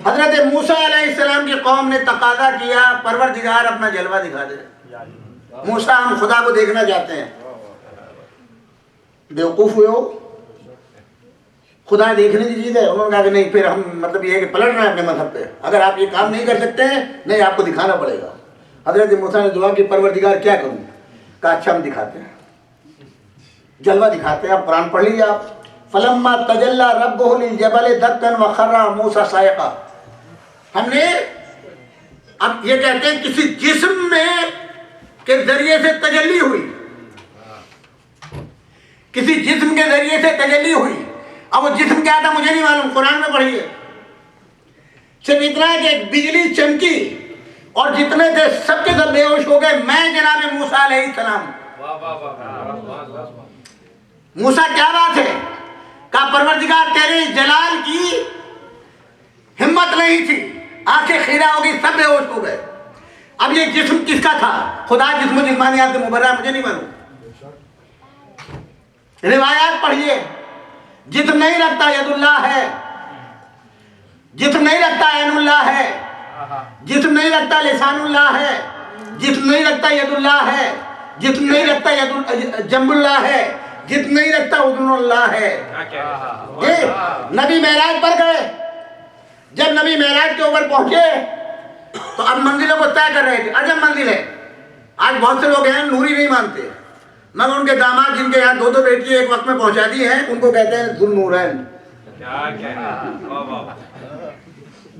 हजरत मूसा अलैहिस्सलाम की कौम ने तकाजा किया, परवरदिगार अपना जलवा दिखा दे। मूसा, हम खुदा को देखना चाहते हैं। बेवकूफ हुए हो, खुदा देखने की चीज है। उन्होंने कहा कि नहीं, फिर हम मतलब ये है कि पलट रहे हैं अपने मजहब पे। अगर आप ये काम नहीं कर सकते हैं, नहीं आपको दिखाना पड़ेगा। हजरत मूसा ने दुआ की, परवरदिगार क्या करूं? कहा अच्छा हम दिखाते हैं, जलवा दिखाते हैं। आप कुरान पढ़ लीजिए आप। फलम्मा तजल्ला रब्बुहु लिल जबल दक्कन व खर्रा मूसा साइक़ा। हमने अब ये कहते हैं किसी जिस्म में के जरिए से तजल्ली हुई, किसी जिस्म के जरिए से तजल्ली हुई। अब वो जिस्म क्या था मुझे नहीं मालूम, कुरान में पढ़िए। सिर्फ इतना है कि बिजली चमकी और जितने थे सबके सब बेहोश हो गए। मैं जनाब मूसा अलैहिस्सलाम। मूसा क्या बात है? कहा परवरदिगार तेरे जलाल की हिम्मत नहीं थी, आंखें खीरा हो गई, सब बेहोश हो गए। अब ये जिस्म किसका था? खुदा जिस्म जिस्मानियात से मुबर्रा मुझे नहीं मालूम। रिवायात पढ़िए। जिस्म नहीं रखता यदुल्लाह है, जिस्म नहीं रखता ऐनुल्लाह है, जिस्म नहीं रखता लिसानुल्लाह है, जिस्म नहीं रखता यदुल्लाह है, जिस्म नहीं रखता जम्बुल्लाह है, जिस्म नहीं रखता उदुनुल्लाह है। नबी मेराज पर गए। जब नबी मेराज के ऊपर पहुंचे तो अब मंजिलों को तय कर रहे थे। अजब मंजिल है। आज बहुत से लोग हैं नूरी नहीं मानते, मगर उनके दामाद जिनके यहाँ दो दो बेटी एक वक्त में पहुंचा दी हैं, उनको कहते हैं ज़ुन्नूरैन।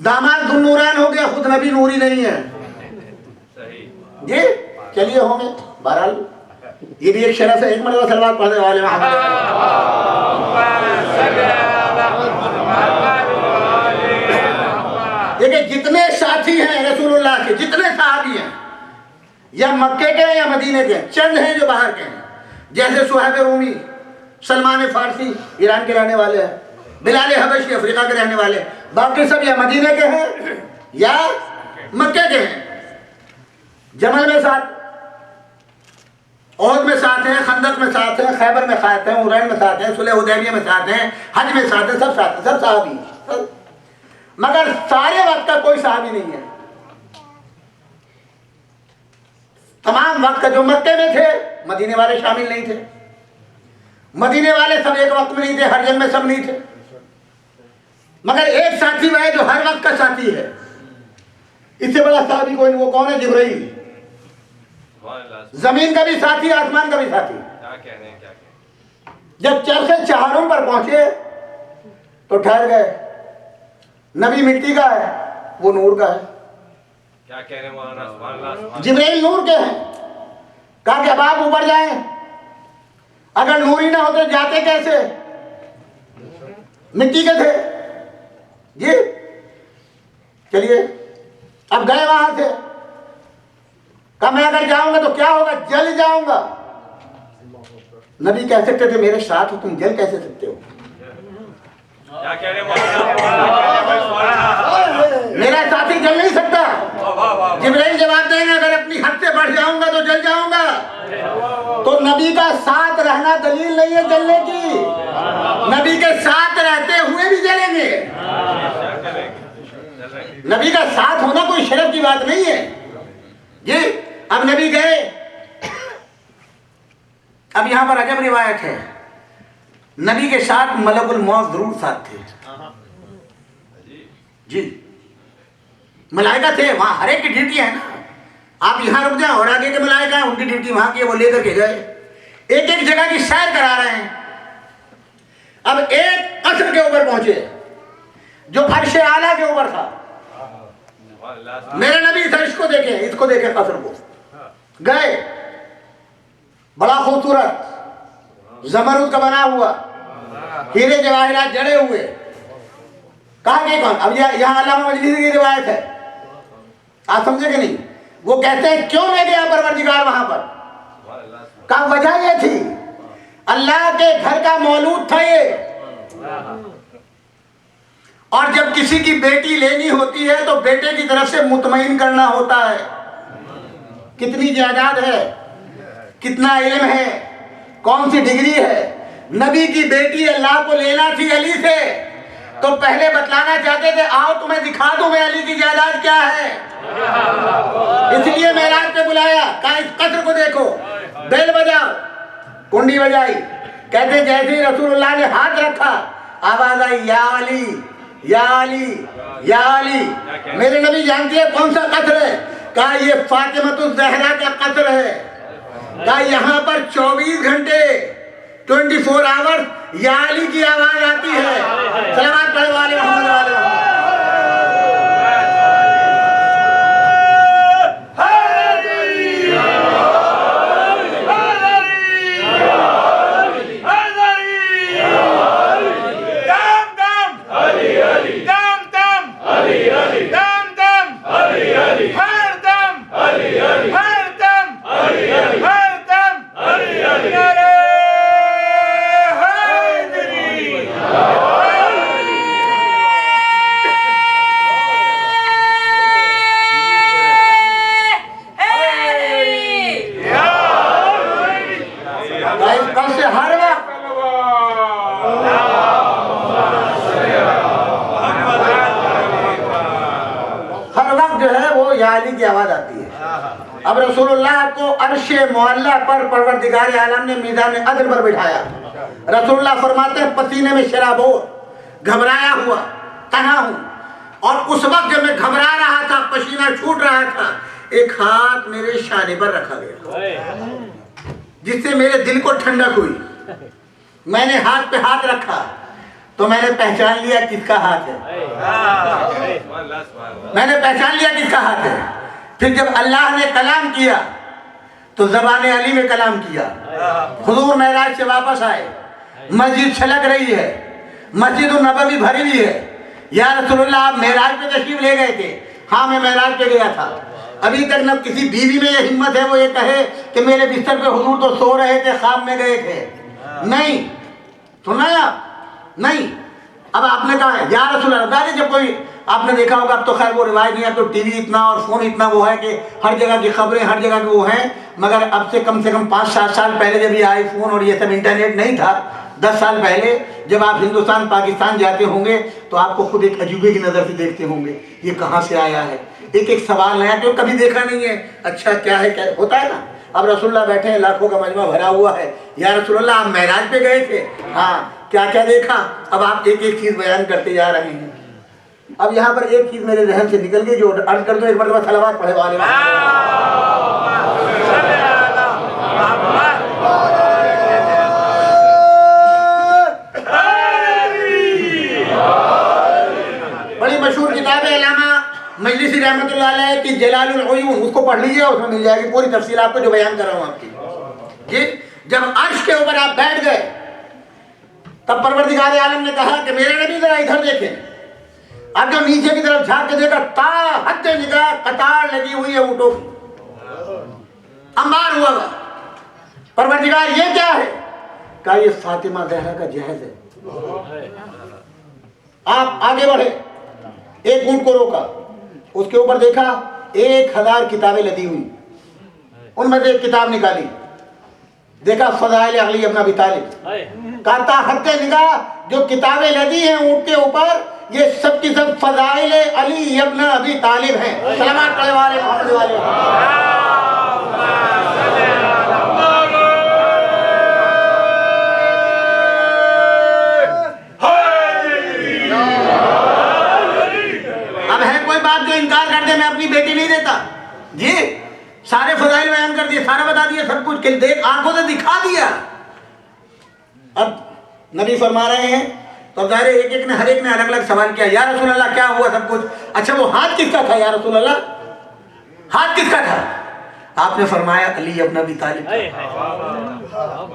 दामाद ज़ुन्नूरैन हो गया, खुद नबी नूरी नहीं है जी। चलिए होंगे बहरहाल, ये भी एक शरफ है। एक मरतबा सलवात पढ़ने वाले देखिए, जितने साथी हैं रसूलुल्लाह के, जितने सहाबी हैं, या मक्के के हैं या मदीने के, चंद हैं जो बाहर के हैं। जैसे सुहैब रूमी, सलमान फारसी ईरान के रहने वाले हैं, बिलाल हबशी अफ्रीका के रहने वाले, बाकी सब या मदीने के हैं या मक्के के हैं। जमल में साथ, ओहद में साथ हैं, खंदक में साथ हैं, खैबर में साथ हैं, हुरैन में साथ हैं, सुलह हुदैबिया में साथ हैं, हज में साथ हैं, सब साथ हैं, सब सहाबी हैं। मगर सारे वक्त का कोई सहाबी नहीं है। तमाम वक्त का जो मक्के में थे, मदीने वाले शामिल नहीं थे। मदीने वाले सब एक वक्त में नहीं थे, हर जन में सब नहीं थे। मगर एक साथी वह है जो हर वक्त का साथी है। इससे बड़ा साथी कोई नहीं। वो कौन है? जिब्राइल। जमीन का भी साथी, आसमान का भी साथी। जब चरखे चहारों पर पहुंचे तो ठहर गए। नबी मिट्टी का है, वो नूर का है। क्या कह रहे हैं? जिब्राइल नूर के हैं। कहा कि अब आप ऊपर जाएं, अगर नूर ही ना होते जाते कैसे? मिट्टी के थे जी। चलिए, अब गए वहां से। कहा मैं अगर जाऊंगा तो क्या होगा? जल जाऊंगा। नबी कह सकते थे मेरे साथ हो, तुम जल कैसे सकते हो? क्या कह रहे हैं? मेरा साथी जल नहीं सकता। जिब्राइल जवाब देंगे अगर अपनी हद से बढ़ जाऊंगा तो जल जाऊंगा। तो नबी का साथ रहना दलील नहीं है जलने की। नबी के साथ रहते हुए भी जलेंगे। नबी का साथ होना कोई शर्फ की बात नहीं है जी। अब नबी गए, अब यहां पर अजब रिवायत है, नबी के साथ मलकुल मौत जरूर साथ थे जी। मलाइका थे वहां, हर एक की ड्यूटी है ना। आप यहां रुक जाए और आगे के मलाइका उनकी ड्यूटी वहां की, वो लेकर के गए, एक एक जगह की सैर करा रहे हैं। अब एक कसर के ऊपर पहुंचे जो अर्शे आला के ऊपर था। मेरे नबी था, इसको देखे कसर को। गए, बड़ा खूबसूरत जमरूद का बना हुआ, हीरे जवाहरात जड़े हुए। कहा कि कौन? अब यहाँ अल्लामा मजलिसी की रिवायत है, आप समझे कि नहीं? वो कहते हैं क्यों ले गया परवरदिगार वहां पर? का वजह ये थी, अल्लाह के घर का मौलूद था ये, और जब किसी की बेटी लेनी होती है तो बेटे की तरफ से मुतमईन करना होता है, कितनी जायदाद है, कितना इल्म है, कौन सी डिग्री है। नबी की बेटी अल्लाह को लेना थी अली से, तो पहले बतलाना चाहते थे, आओ तुम्हें दिखा दूं मैं अली की जायदाद क्या है। इसलिए मेराज पे बुलाया, कहा इस कस्र को देखो, बेल बजाओ, कुंडी बजाई। कहते जैसे ही रसूलुल्लाह ने हाथ रखा, आवाज आई, या अली या अली या अली। मेरे नबी जानते हैं कौन सा कस्र है? कहा ये फातिमतुज़ ज़हरा का कस्र है। कहा यहाँ पर 24 घंटे 24 आवर्स या अली की आवाज आती है। सलावत पढ़े वाले मोहम्मद वाले की आवाज आती है। अब रसूलुल्लाह को अर्शे मुअल्ला पर परवरदिगार आलम ने मीज़ान अदल पर बिठाया। रसूलुल्लाह फरमाते हैं पसीने में शराबोर, घबराया हुआ, तन्हा हूं, और उस वक्त जब मैं घबरा रहा था, पसीना छूट रहा था, एक हाथ मेरे शाने पर रखा गया जिससे मेरे दिल को ठंडक हुई। मैंने हाथ पे हाथ रखा तो मैंने पहचान लिया किसका हाथ है। मैंने पहचान लिया किसका हाथ है। फिर जब अल्लाह ने कलाम किया तो ज़बान अली में कलाम किया। हुजूर मेराज से वापस आए, मस्जिद छलक रही है, मस्जिद नबवी भरी हुई है। या रसूलुल्लाह आप मेराज पे तशरीफ ले गए थे? हाँ मैं मेराज पे गया था। अभी तक न किसी बीवी में ये हिम्मत है वो ये कहे कि मेरे बिस्तर पे हुजूर तो सो रहे थे, ख्वाब में गए थे। नहीं सुना आप? नहीं। अब आपने कहा है या रसूलुल्लाह, जब कोई आपने देखा होगा, अब तो खैर वो रिवायत नहीं है, अब तो टीवी इतना और फोन इतना वो है कि हर जगह की खबरें हर जगह की वो हैं। मगर अब से कम 5-7 साल पहले जब ये आईफोन और ये सब इंटरनेट नहीं था, 10 साल पहले जब आप हिंदुस्तान पाकिस्तान जाते होंगे तो आपको खुद एक अजूबे की नज़र से देखते होंगे, ये कहाँ से आया है, एक एक सवाल नया जो कभी देखा नहीं है। अच्छा क्या है, क्या होता है ना। अब रसूलुल्लाह बैठे हैं, लाखों का मजमा भरा हुआ है। या रसूलुल्लाह आप मेराज पे गए थे? हाँ। क्या क्या देखा? अब आप एक एक चीज़ बयान करते जा रहे हैं। अब यहाँ पर एक चीज़ मेरे जहन से निकल गई जो अर्ज कर दो, एक मरतबा सलावत पढ़े वाले। बड़ी मशहूर किताब है अल्लामा मजलिसी रहमतुल्लाह अलैह की जलालुल उयून, उसको पढ़ लीजिए, उसमें मिल जाएगी पूरी तफसील आपको जो बयान कर रहा हूँ आपकी जी। जब अर्श के ऊपर आप बैठ गए तब परवरदिगार आलम ने कहा कि मेरे नबी जरा इधर देखें। अब जो नीचे की तरफ झांक के देखा, ता हद निगाह कतार लगी हुई है ऊँटों की, अंबार हुआ। परवरदिगार ये क्या है? कहा ये फातिमा ज़हरा का जहेज है। आप आगे बढ़े, एक ऊँट को रोका, उसके ऊपर देखा 1000 किताबें लदी हुई, उनमें से एक किताब निकाली, देखा फज़ाइल अली इब्न अबी तालिब, कहता हत्ते निगाह जो किताबें लदी हैं ऊँट के ऊपर, ये सब की सब फज़ाइल अली इब्न अबी तालिब हैं। सलावत पढ़ने वाले मोहम्मद वाले। अब है कोई बात जो इनकार कर दे मैं अपनी बेटी नहीं देता जी, सारे फजाइल बयान कर दिए, सारा बता दिया, सब कुछ देख आंखों से दिखा दिया। अब नबी फरमा रहे हैं तो ज़ाहिर एक एक ने हर एक ने अलग अलग सवाल किया, या रसूल अल्लाह क्या हुआ सब कुछ, अच्छा वो हाथ किसका था या रसूल अल्लाह, हाथ किसका था? आपने फरमाया अली इब्न अबी तालिब,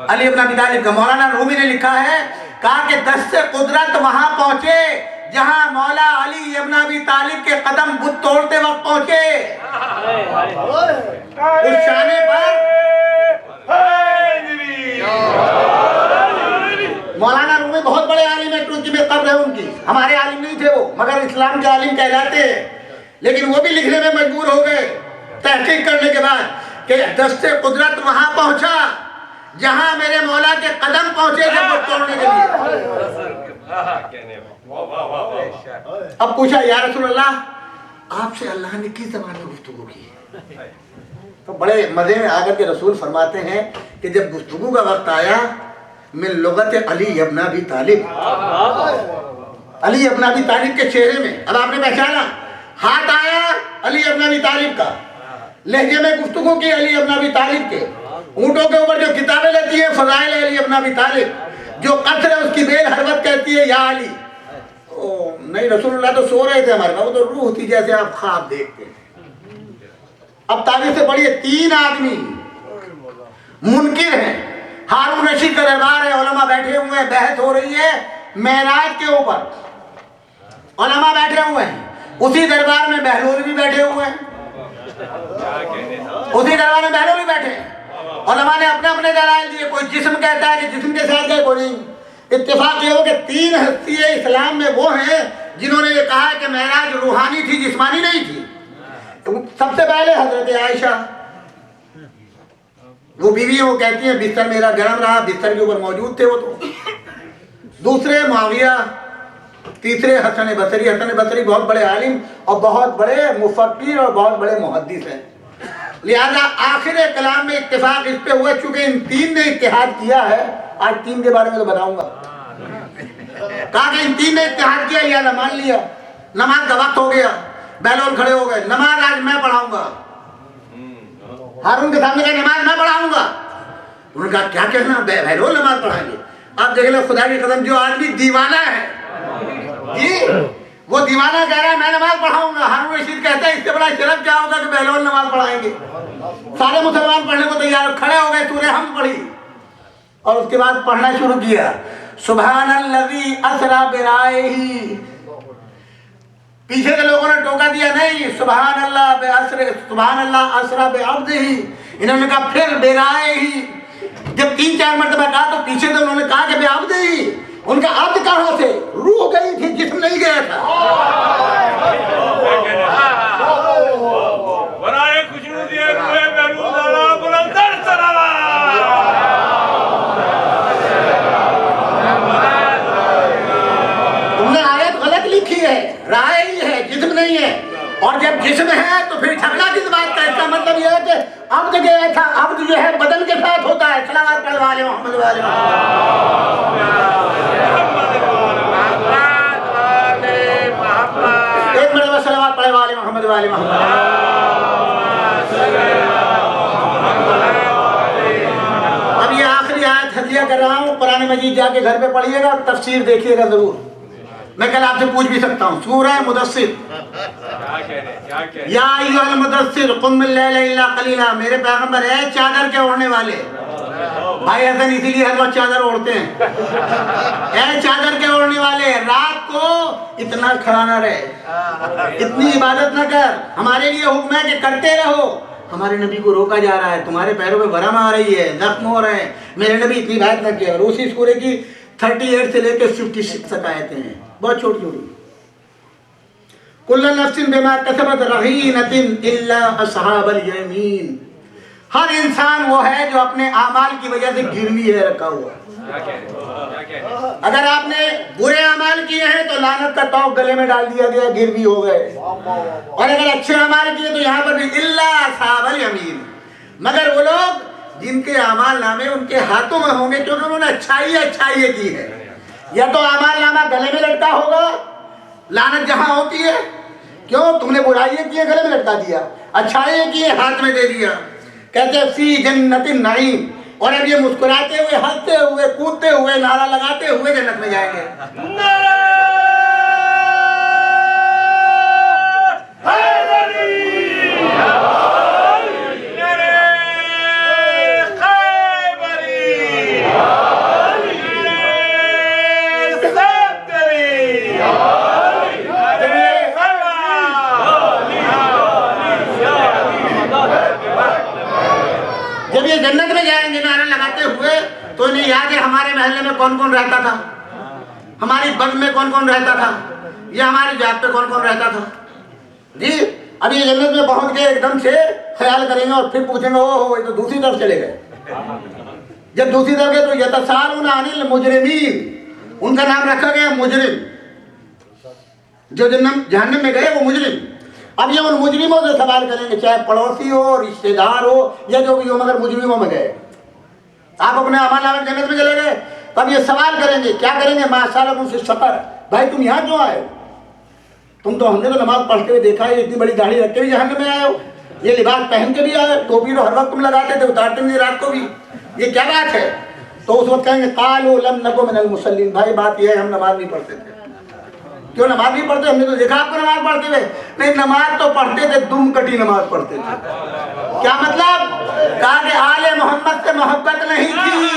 अली इब्न अबी तालिब का। मौलाना रूमी ने लिखा है, कहा कि दस्ते कुदरत वहां पहुंचे जहां मौला अली इब्न अबी तालिब के कदम बुत तोड़ते वक्त पहुंचे। उस शाने पर मौलाना रूमी बहुत बड़े आलिम है, क्योंकि में कब्र है उनकी, हमारे आलिम नहीं थे वो, मगर इस्लाम के आलिम कहलाते हैं। लेकिन वो भी लिखने में मजबूर हो गए तहकीक करने के बाद कि दस्ते कुदरत वहां पहुंचा जहां मेरे मौला के कदम पहुंचे थे बुत तोड़ने के लिए। अब पूछा या रसूल अल्लाह आपसे अल्लाह ने किस ज़बान में गुफ्तगू की? तो बड़े मजे में आकर के रसूल फरमाते हैं कि जब गुफ्तगू का वक्त आया मिन लुगत अली इब्न अबी तालिब, अली इब्न अबी तालिब के चेहरे में, अब आपने पहचाना हाथ आया अली इब्न अबी तालिब का, लहजे में गुफ्तगू की अली इब्न अबी तालिब के, ऊँटों के ऊपर जो किताबें लेती है फज़ाइल अली इब्न अबी तालिब, जो कत्ल है उसकी बेल हर वक्त कहती है या अली। ओ नहीं रसूलुल्लाह तो सो रहे थे हमारे पास, वो तो रूह थी जैसे आप ख्वाब देखते। अब तारीख से पढ़िए, 3 आदमी मुनकिर हैं, हारून रशीद का दरबार है, उलमा बैठे हुए हैं, बहस हो रही है मेराज के ऊपर, उलमा बैठे हुए हैं, उसी दरबार में बहलोल भी बैठे हुए हैं, उसी दरबार में बहलोल भी बैठे हैं। उलमा ने अपने अपने दलाइल दिए, कोई जिस्म कहता है कि जिस्म के साथ गए, कोई नहीं। इत्तेफाक ये हो कि 3 हस्तियाँ इस्लाम में वो हैं जिन्होंने ये कहा कि मेराज रूहानी थी, जिस्मानी नहीं थी। तो सबसे पहले हजरत आयशा, वो बीवी है, वो कहती है बिस्तर मेरा गर्म रहा, बिस्तर के ऊपर मौजूद थे वो तो। दूसरे मुआविया, तीसरे हसन बसरी। हसन बसरी बहुत बड़े आलिम और बहुत बड़े मुफक्किर और बहुत बड़े मुहद्दिस हैं। लिहाजा आखिर कलाम में इत्तेफाक इस पे हुआ, चूंकि इन 3 ने इत्तेहाद किया है, आज 3 के बारे में तो बताऊंगा, कहा कि इन 3 ने इत्तेहाद किया, लिहाजा मान लिया। नमाज का वक्त हो गया, बैलोल खड़े हो गए, नमाज आज मैं पढ़ाऊंगा। हारून के सामने कहा नमाज मैं पढ़ाऊंगा। उन्होंने कहा क्या कहना, बैलोल नमाज पढ़ाएंगे? आप देख लो खुदा की कसम, जो आदमी दीवाना है जी, वो दीवाना कह रहा है मैं नमाज पढ़ाऊंगा। हारून रशीद कहता है इससे बड़ा शर्फ क्या होगा कि बैलोल नमाज पढ़ाएंगे। सारे मुसलमान पढ़ने को तैयार खड़े हो गए, सूरह हम पढ़ी और उसके बाद पढ़ना शुरू किया, सुब्हानल्लज़ी अस्रा बिराइही। पीछे के लोगों ने टोका दिया, नहीं सुब्हानल्लाह बेअस्र, सुब्हानल्लाह अस्रा बेअब्दिही। इन्होंने कहा फिर बिराइही। जब 3-4 मरतबा कहा तो पीछे से उन्होंने कहा कि बेअब्दिही। उनका अब्द कहाँ से? रूह गई थी, जिस्म नहीं गया था। तुमने आयत गलत लिखी है, राय ही है, जिस्म नहीं है। और जब जिस्म है तो फिर झगड़ा किस बात का? इसका मतलब यह है कि अब्द गया था, अब्द जो है बदन के साथ होता है। सलावत पढ़ने वाले मोहम्मद वाले एक मरतबा सलावत पढ़ने वाले मोहम्मद वाले मोहम्मद। अब ये आखिरी आयत हदिया कर रहा हूँ, कुरान मजीद जाके घर पे पढ़िएगा, तफसीर देखिएगा जरूर। मैं कल आपसे पूछ भी सकता हूँ। सूरह मुदस्सिर, या अय्युहल मुदस्सिर कुम मिन लैल इल्ला कलीला। मेरे पैगंबर है चादर के ओढ़ने वाले। भाई हसन इसीलिए हर वक्त चादर ओढ़ते हैं। ऐ चादर के ओढ़ने वाले, रात को इतना खड़ा ना रहे, इतनी इबादत ना कर। हमारे लिए हुक्म है कि करते रहो। हमारे नबी को रोका जा रहा है, तुम्हारे पैरों में वरम आ रही है, जख्म हो रहे हैं। मेरे नबी इतनी बात न किया। और उसी सूरह की 38 से लेकर 56 तक आयतें हैं, बहुत छोटी छोटी। कुल्लु नफ्सिन बिमा कसबत रहीनतिन इल्ला अस्हाबल यमीन। हर इंसान वो है जो अपने आमाल की वजह से गिरवी है रखा हुआ। क्या कह रहे हो? क्या कह रहे हो? अगर आपने बुरे अमाल किए हैं तो लानत का तौक गले में डाल दिया गया, गिरवी हो गए। और अगर अच्छे अमाल किए तो यहाँ पर भी इल्ला साहबल यमीन, मगर वो लोग जिनके अमाल नामे उनके हाथों में होंगे क्योंकि उन्होंने अच्छाई की है। या तो अमाल नामा गले में लटका होगा, लानत जहां होती है, क्यों तुमने बुराई की है गले में लटका दिया, अच्छाई की है हाथ में दे दिया। कहते फी जन्नतिन नईम, और अब ये मुस्कुराते हुए, हंसते हुए, कूदते हुए, नारा लगाते हुए जन्नत में जाएंगे। जब ये जन्नत में जाएंगे नारा लगाते हुए तो इन्हें याद है हमारे महल्ले में कौन कौन रहता था, हमारी बग में कौन कौन रहता था, या हमारी जात पे कौन कौन रहता था जी। अब ये जन्नत में पहुंच गए एकदम से ख्याल करेंगे और फिर पूछेंगे ओ ये तो दूसरी तरफ चले गए। जब दूसरी तरफ गए तो यतसालून अनिल मुजरिमीन, उनका नाम रखा गया मुजरिम, जो जहन्नम में गए वो मुजरिम। अब ये उन मुजरिमों से सवाल करेंगे, चाहे पड़ोसी हो, रिश्तेदार हो, या जो भी हो, मगर मुजरिमों में गए। आप अपने अमाल नामे जन्नत में चले गए, तब ये सवाल करेंगे, क्या करेंगे, माशाल्लाह उनसे सफर, भाई तुम यहाँ क्यों आए? तुम तो हमने तो नमाज पढ़ते हुए देखा है, इतनी बड़ी दाढ़ी रखते हुए जहन्नम में आए हो, ये लिबास पहन के भी आए, टोपी तो हर वक्त तुम लगाते थे, उतारते नहीं रात को भी, ये क्या बात है? तो उस वक्त कहेंगे कालू लम नकु मिनल मुसल्लीन, भाई बात यह है हम नमाज नहीं पढ़ते थे। क्यों नमाज नहीं पढ़ते? हमने तो देखा आपको नमाज पढ़ते हुए। नहीं, नमाज तो पढ़ते थे, दुम कटी नमाज पढ़ते थे। क्या मतलब? कहा कि आले मोहम्मद से मोहब्बत नहीं थी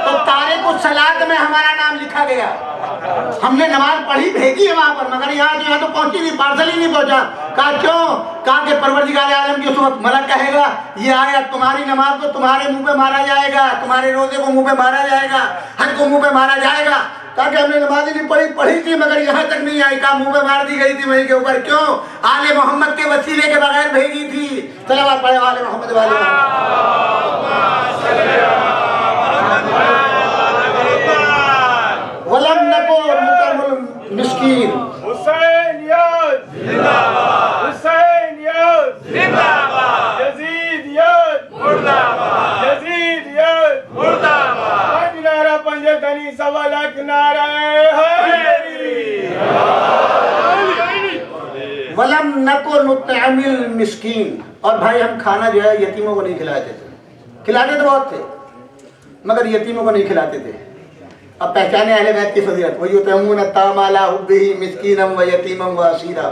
तो तारिकुस सलात में हमारा नाम लिखा गया। हमने नमाज पढ़ी, भेजी है वहां पर, मगर यहाँ तो पहुंची नहीं, पार्सल ही नहीं पहुंचा। कहा क्यों? कहा कि परवरदिगार आलम की उस वक्त मलक कहेगा ये आया तुम्हारी नमाज को तुम्हारे मुंह पे मारा जाएगा, तुम्हारे रोजे को मुंह पे मारा जाएगा, हज को मुंह पे मारा जाएगा। ताकि हमने नमाज ही नहीं पढ़ी थी, मगर यहाँ तक नहीं आई, कहा मुंह पे मार दी गई थी वहीं के ऊपर। क्यों? आले मोहम्मद के वसीले के बगैर भेजी थी। सलावत पढ़े आले मोहम्मद वाले। वलम नको मुतअम्मिल मिस्कीन। हुसैनियत जिंदाबाद, हुसैनियत जिंदाबाद, यजीदियत मुर्दाबाद, यजीदियत मुर्दाबाद। नारा पंजतनी सवालक नारा वलम नको मुतअम्मिल मिस्कीन। और भाई हम खाना जो है यतीमों को नहीं खिलाते थे, खिलाते तो बहुत थे मगर यतीमों को नहीं खिलाते थे। अब पहचाने अहले बैत की फजीलत, वही युतइमून अत्ताम अला हुब्बिही मिस्कीनम व यतीमम व असीरा।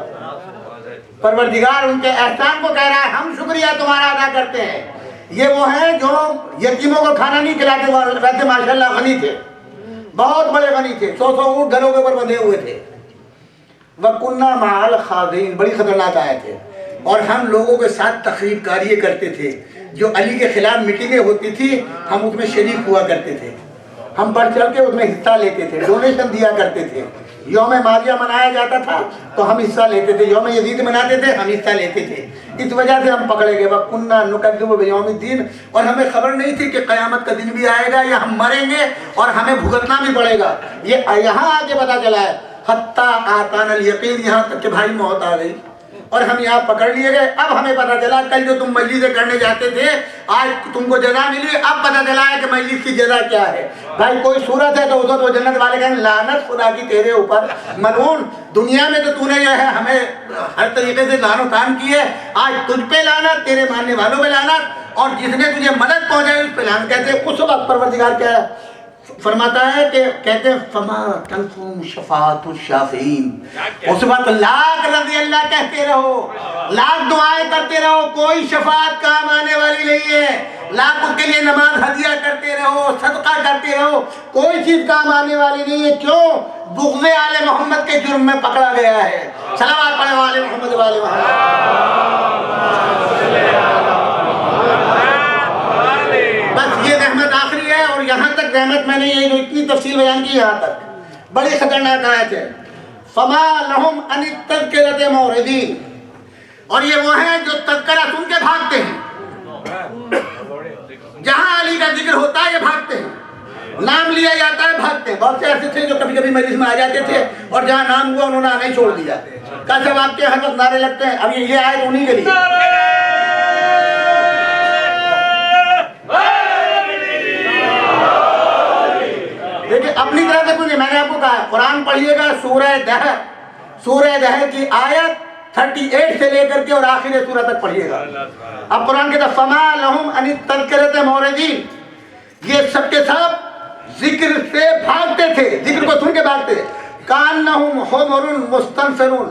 परवरदिगार उनके एहसान को कह रहा है हम शुक्रिया तुम्हारा अदा करते हैं। ये वो हैं जो यतीमों को खाना नहीं खिलाते, वैसे माशाल्लाह गनी थे, बहुत बड़े गनी थे, 100 ऊँट घरों के ऊपर बंधे हुए थे। वकुन्ना माल खाज़ीन, बड़ी खतरनाक आए थे। और हम लोगों के साथ तकरीब कार्य करते थे, जो अली के खिलाफ मीटिंगें होती थी हम उसमें शरीक हुआ करते थे, हम बढ़ चढ़ के उसमें हिस्सा लेते थे, डोनेशन दिया करते थे। यौम मारिया मनाया जाता था तो हम हिस्सा लेते थे, यौम यजीद मनाते थे हम हिस्सा लेते थे। इस वजह से हम पकड़े गए। वकुन्ना नुकज़्ज़िबु बियौमिद्दीन, और हमें खबर नहीं थी कि क़यामत का दिन भी आएगा या हम मरेंगे और हमें भुगतना भी पड़ेगा। ये यहाँ आके पता चला है, हत्ता आतानल यकीन, यहाँ तक कि भाई मौत आ गई और हम यहाँ पकड़ लिए गए। अब हमें पता चला कल जो तुम मजलिस करने जाते थे आज तुमको जजा मिली, अब पता चला है कि मजलिस की जजा क्या है। भाई कोई सूरत है तो उधर वो जन्नत वाले कहेंगे लानत खुदा की तेरे ऊपर मलून, दुनिया में तो तूने जो है हमें हर तरीके से लानो तान की है, आज तुझ पे लानत, तेरे मानने वालों पे लानत, और जिसने तुझे मदद पहुंचाई उस पे लानत। कहते उस वक्त परवरदिगार क्या फरमाता है कि कहते हैं फमा तनफुम शफाअतुश शाफीन, उस वक्त लाख रज़ी अल्लाह कहते रहो, लाख दुआएं करते रहो, कोई शफाअत काम आने वाली नहीं है। लाख उसके लिए नमाज हदिया करते रहो, सदका करते रहो, कोई चीज काम आने वाली नहीं है। क्यों? बुग़्ज़े आले मोहम्मद के जुर्म में पकड़ा गया है। सलावत पढ़े वाले मोहम्मद वाले बस ये रहमत आखिरी है। और यहाँ तक रहमत मैंने ये जो इतनी तफसील बयान की यहाँ तक बड़ी खतरनाक आयत है। फमा लहुम अनित तज़किरति मुरिदीन, और ये वो हैं जो तज़किरा सुन के भागते हैं। जहां अली का जिक्र होता है ये भागते हैं, नाम लिया जाता है भागते हैं। बहुत से ऐसे थे जो कभी कभी मजलिस में आ जाते थे और जहां नाम हुआ उन्होंने आना ही छोड़ दिया। कहा जब आपके हर वक्त नारे लगते हैं, अब ये आए तो उन्हीं के लिए। देखिए अपनी तरह से कुछ नहीं, मैंने आपको कहा कुरान पढ़िएगा, सूरह दहर की आयत 38 से लेकर के और आखिरी सूरह तक पढ़िएगा। अब कुरान के फमा लहुम अन तज़किरत मोरदीन, ये सब के सब जिक्र से भागते थे, जिक्र को सुन के भागते। कान्नहुम हुमुरुन मुस्तनफिरून,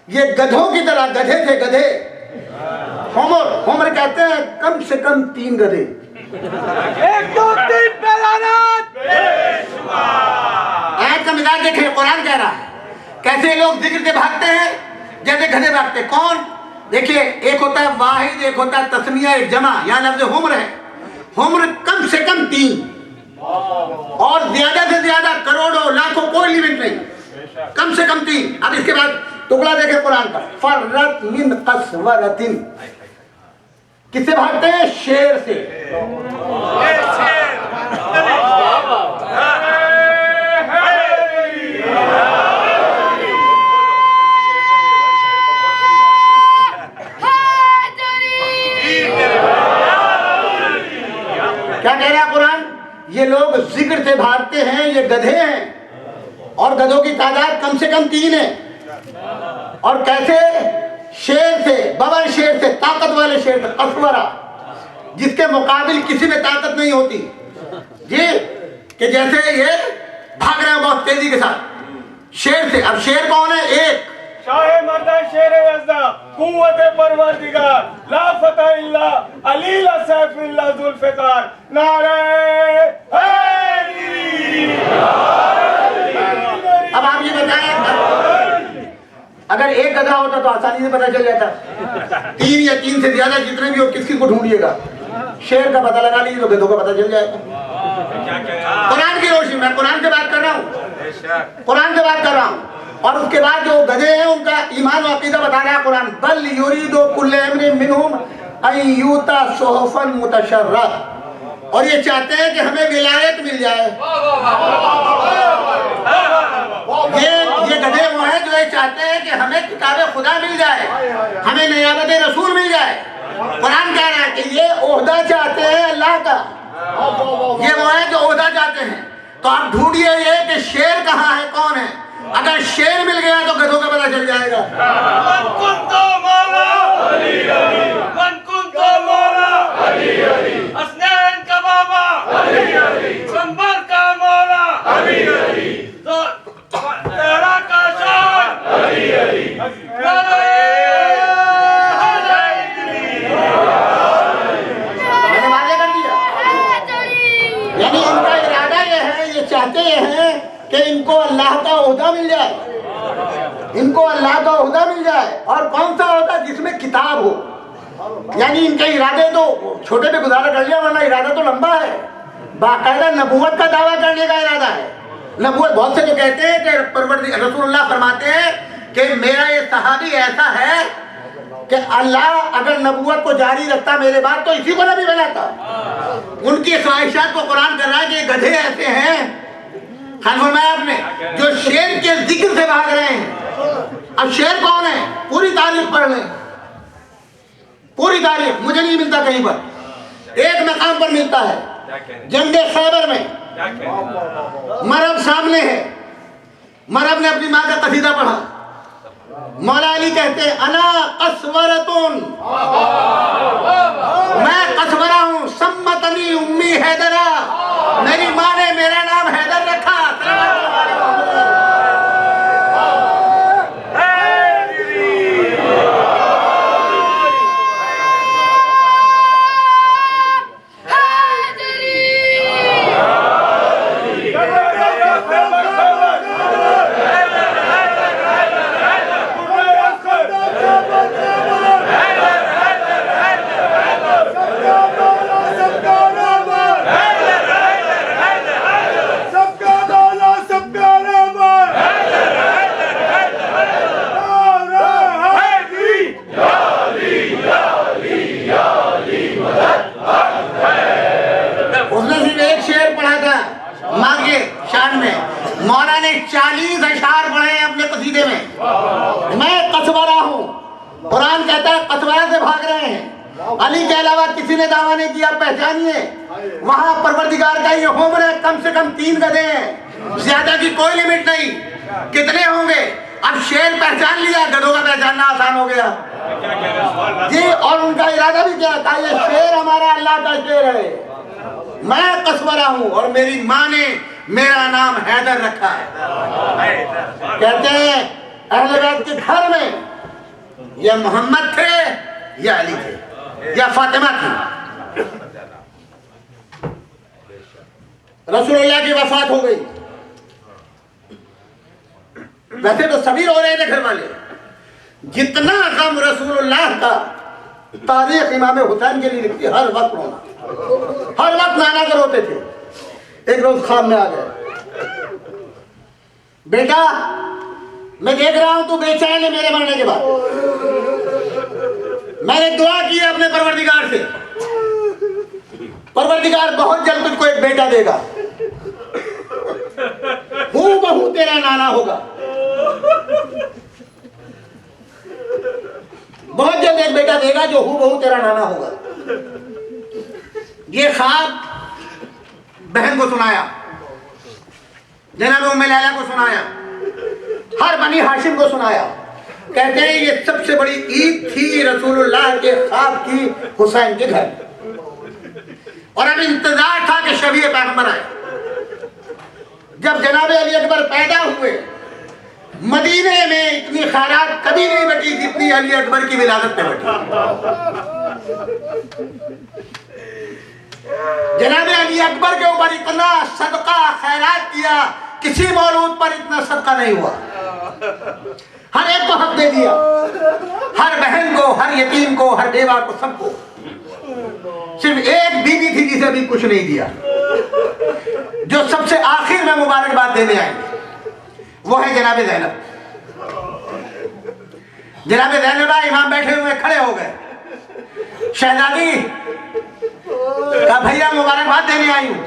ये गधों की तरह गधे थे, गधे। हुमर कहते हैं कम से कम 3 गधे। 1 2 3 बेलानत आयत का मिजाज देखिए, कुरान कह रहा है कैसे लोग जिक्र से भागते हैं, जैसे गधे भागते। कौन? देखिए एक होता है वाहिद, एक होता है तस्निया, एक जमा। यहाँ लफ्ज़ हुम्र है, हुम्र कम से कम 3 और ज्यादा से ज्यादा करोड़ों लाखों कोई लिमिट नहीं, कम से कम 3। अब इसके बाद टुकड़ा देखे कुरान का, फर्रत मिन कसवरतिन, किससे भागते हैं? शेर से। क्या कह रहा है कुरान? ये लोग जिक्र से भागते हैं, ये गधे हैं और गधों की तादाद कम से कम 3 है। और कैसे? शेर से, बबर शेर से, ताकत वाले शेर से, कसवरा, जिसके मुकाबिल किसी में ताकत नहीं होती जी, कि जैसे ये भाग रहे हैं बहुत तेजी के साथ शेर से। अब शेर कौन है? एक शाहे मर्दा शेर यज़्दा कुव्वत परवरदिगार ला फतह इल्ला अली ला सैफ इल्ला जुल्फ़िकार नारे हैदरी। अब आप ये बताएं, अगर एक गधा होता तो आसानी से पता चल जाता। 3 या 3 से ज्यादा जितने भी हो, किस को ढूंढिएगा, शेर का पता लगा लीजिए तो गधों का पता चल जाएगा। कुरान की रोशनी, मैं कुरान से बात कर रहा हूँ, कुरान से बात कर रहा हूँ। और उसके बाद जो गधे हैं उनका ईमान और अकीदा बता रहा है कुरान, बल युरीदु कुल्लु इम्रिन मिनहुम अन यूता सुहुफन मुतशर्रह, और ये चाहते हैं कि हमें विलायत मिल जाए। ये गधे वो हैं जो ये चाहते हैं कि हमें किताब खुदा मिल जाए, हमें नियाबत रसूल मिल जाए। कुरान कह रहा है कि ये ओहदा चाहते हैं अल्लाह का, ये वो है जो ओहदा चाहते हैं। तो आप ढूंढिए ये कि शेर कहाँ है, कौन है। अगर शेर मिल गया तो गधों का पता चल जाएगा। मैंने वादे कर दिया, यानी इनका इरादा ये है, ये चाहते हैं कि इनको अल्लाह का ओहदा मिल जाए, इनको अल्लाह का ओहदा मिल जाए। और कौन सा ओहदा? जिसमें किताब हो। यानी इनके इरादे तो छोटे पे गुजारा कर लिया, वरना इरादा तो लंबा है, बाकायदा नबूवत का दावा करने का इरादा है। नबूवत, बहुत से जो कहते हैं कि परवरदिगार रसूलुल्लाह फरमाते हैं कि मेरा ये सहाबी ऐसा है कि अल्लाह अगर नबूवत को जारी रखता मेरे बाद तो इसी को नबी बनाता। उनकी ख्वाहिशात को कुरान कर रहा है कि गधे ऐसे हैं, फरमाया आपने, जो शेर के जिक्र से भाग रहे हैं। अब शेर कौन है? पूरी तारीख पढ़ लें, पूरी तारीख मुझे नहीं मिलता कहीं पर, एक मकाम पर मिलता है, जंगे खैबर में। मरहब सामने है, मरहब ने अपनी माँ का कसीदा पढ़ा। मौला अली कहते हैं अना कसवरतुन, मैं कसवरा हूँ, सम्मतनी उम्मी हैदरा, मेरी माँ ने मेरा नाम हैदर रखा। कुरान कहता है कसवाया से भाग रहे हैं। अली के अलावा किसी ने दावा नहीं किया, पहचानिए। वहां परवरदिगार का ये हुक्म है, कम से कम 3 गधे हैं, ज्यादा की कोई लिमिट नहीं। कितने होंगे? अब शेर पहचान लिया, गधों का पहचानना आसान हो गया जी। और उनका इरादा भी क्या था? ये शेर हमारा अल्लाह का शेर है, मैं कसवरा हूं और मेरी माँ ने मेरा नाम हैदर रखा है। कहते हैं अहले बैत के घर में या मोहम्मद थे या अली थे या फातिमा थी। रसूलुल्लाह की वफात हो गई। वैसे तो सभी रो रहे थे घर वाले, जितना गम रसूलुल्लाह का तारीख इमाम हुसैन के लिए लिखती, हर वक्त रोना, हर वक्त नाना कर रोते थे। एक रोज ख्वाब में आ गए, बेटा मैं देख रहा हूं तू बेचैन है मेरे मरने के बाद। मैंने दुआ की अपने परवरदिगार से, परवरदिगार बहुत जल्द तुझको एक बेटा देगा, हूबहू तेरा नाना होगा, बहुत जल्द एक बेटा देगा जो हूबहू तेरा नाना होगा। ये ख्वाब बहन को सुनाया, जनाब उम्मे लैला को सुनाया, हर बनी हाशिम को सुनाया। कहते हैं ये सबसे बड़ी ईद थी रसूलुल्लाह के ख्वाब की हुसैन के घर। और अब इंतजार था कि शबीह पैगंबर आए। जब जनाब अली अकबर पैदा हुए, मदीने में इतनी खैरात कभी नहीं बटी जितनी अली अकबर की विलादत पे बटी। जनाब अली अकबर के ऊपर इतना सदका खैरात किया, किसी मौलूद पर इतना सदका नहीं हुआ। हर एक को हक दे दिया, हर बहन को, हर यतीम को, हर बेवा को, सबको। सिर्फ एक बीवी थी जिसे अभी कुछ नहीं दिया, जो सबसे आखिर में मुबारकबाद देने आएंगे, वो है जनाब ज़ैनब। जनाब ज़ैनब इमाम बैठे हुए खड़े हो गए। शहजादी का भैया मुबारकबाद देने आई हूं।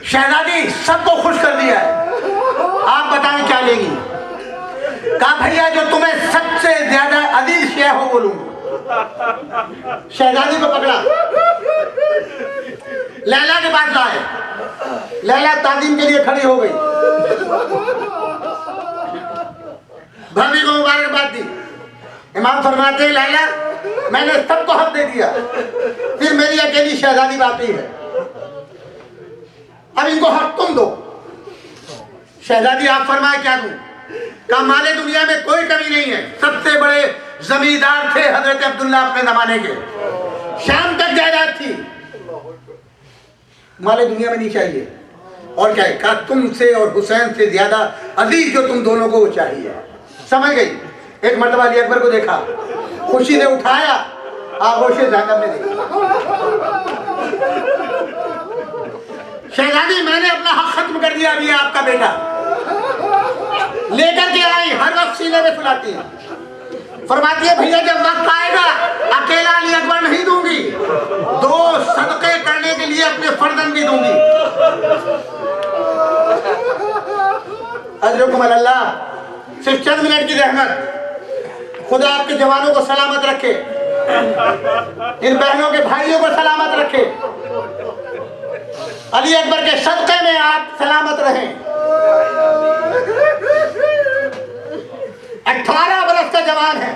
शहजादी सबको खुश कर दिया है, आप बताएं क्या लेंगी? कहा भैया जो तुम्हें सबसे ज्यादा अजीज शेय हो बोलूंगा। शहजादी को पकड़ा, लैला के पास लाए। लैला ताजीम के लिए खड़ी हो गई, भाभी को मुबारकबाद दी। इमाम फरमाते हैं लैला मैंने सबको हक दे दिया, फिर मेरी अकेली शहजादी बाकी है, अब इनको हक तुम दो। शहजादी आप फरमाए क्या दूं? कहा माले दुनिया में कोई कमी नहीं है, सबसे बड़े जमींदार थे हजरत अब्दुल्ला अपने जमाने के, शाम तक जायदाद थी, माले दुनिया में नहीं चाहिए। और क्या है? कहा तुमसे और हुसैन से ज्यादा अजीज जो तुम दोनों को वो चाहिए। समझ गई। एक मर्तबा अली अकबर को देखा, खुशी ने उठाया, आगोशे ज़ैनब ने देखा। शहजादी मैंने अपना हक खत्म कर दिया, अभी आपका बेटा लेकर के आई, हर वक्त सीने में सुलाती है। फरमाती है भैया जब वक्त आएगा अकेला अली अकबर नहीं दूंगी, 2 सदके करने के लिए अपने फर्जंद भी दूंगी। अजरुकुम अल्लाह, सिर्फ चंद मिनट की रहमत। खुदा आपके जवानों को सलामत रखे, इन बहनों के भाइयों को सलामत रखे, अली अकबर के सदक़े में आप सलामत रहें। 18 बरस का जवान है।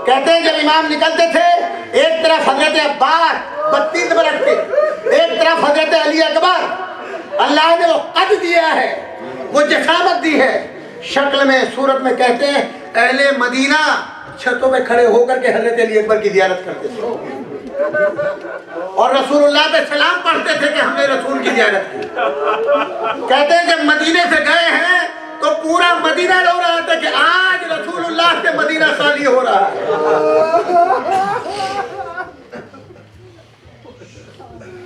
कहते हैं जब इमाम निकलते थे, एक तरफ हजरत अब्बास 32 बरस के, एक तरफ हजरत अली अकबर। अल्लाह ने वो कद दिया है, वो जसामत दी है, शक्ल में सूरत में। कहते हैं अहले मदीना छतों में खड़े होकर के हजरत अली अकबर की ज़ियारत करते थे और रसूलुल्लाह पे सलाम पढ़ते थे कि हमने रसूल की ज़ियारत की। कहते हैं जब मदीने से गए हैं तो पूरा मदीना रो रहा था कि आज रसूलुल्लाह से मदीना खाली हो रहा है।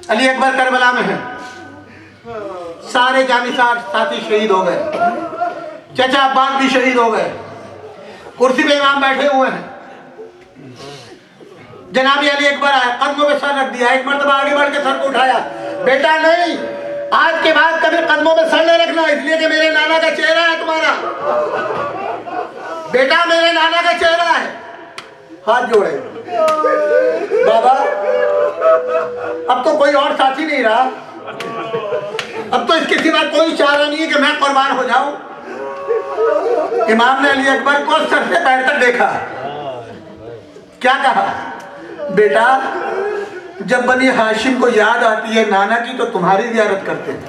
अली अकबर करबला में है, सारे जानिसार साथी शहीद हो गए, चचा अब्बास भी शहीद हो गए, कुर्सी पे इमाम बैठे हुए हैं। जनाबी अली अकबर आए, कदमों पे सर रख दिया, एक मर्तबा आगे बढ़ के सर को उठाया। बेटा नहीं, आज के बाद कभी कदमों पे सर नहीं रखना, इसलिए कि मेरे नाना का चेहरा है तुम्हारा। बेटा मेरे नाना का चेहरा है, हाथ जोड़े। बाबा अब तो कोई और साथी नहीं रहा, अब तो इसके सिवा कोई चारा नहीं है कि मैं कुर्बान हो जाऊं। इमाम ने अली अकबर को सर से पैर तक देखा, क्या कहा? बेटा जब बनी हाशिम को याद आती है नाना की तो तुम्हारी ज़ियारत करते हैं।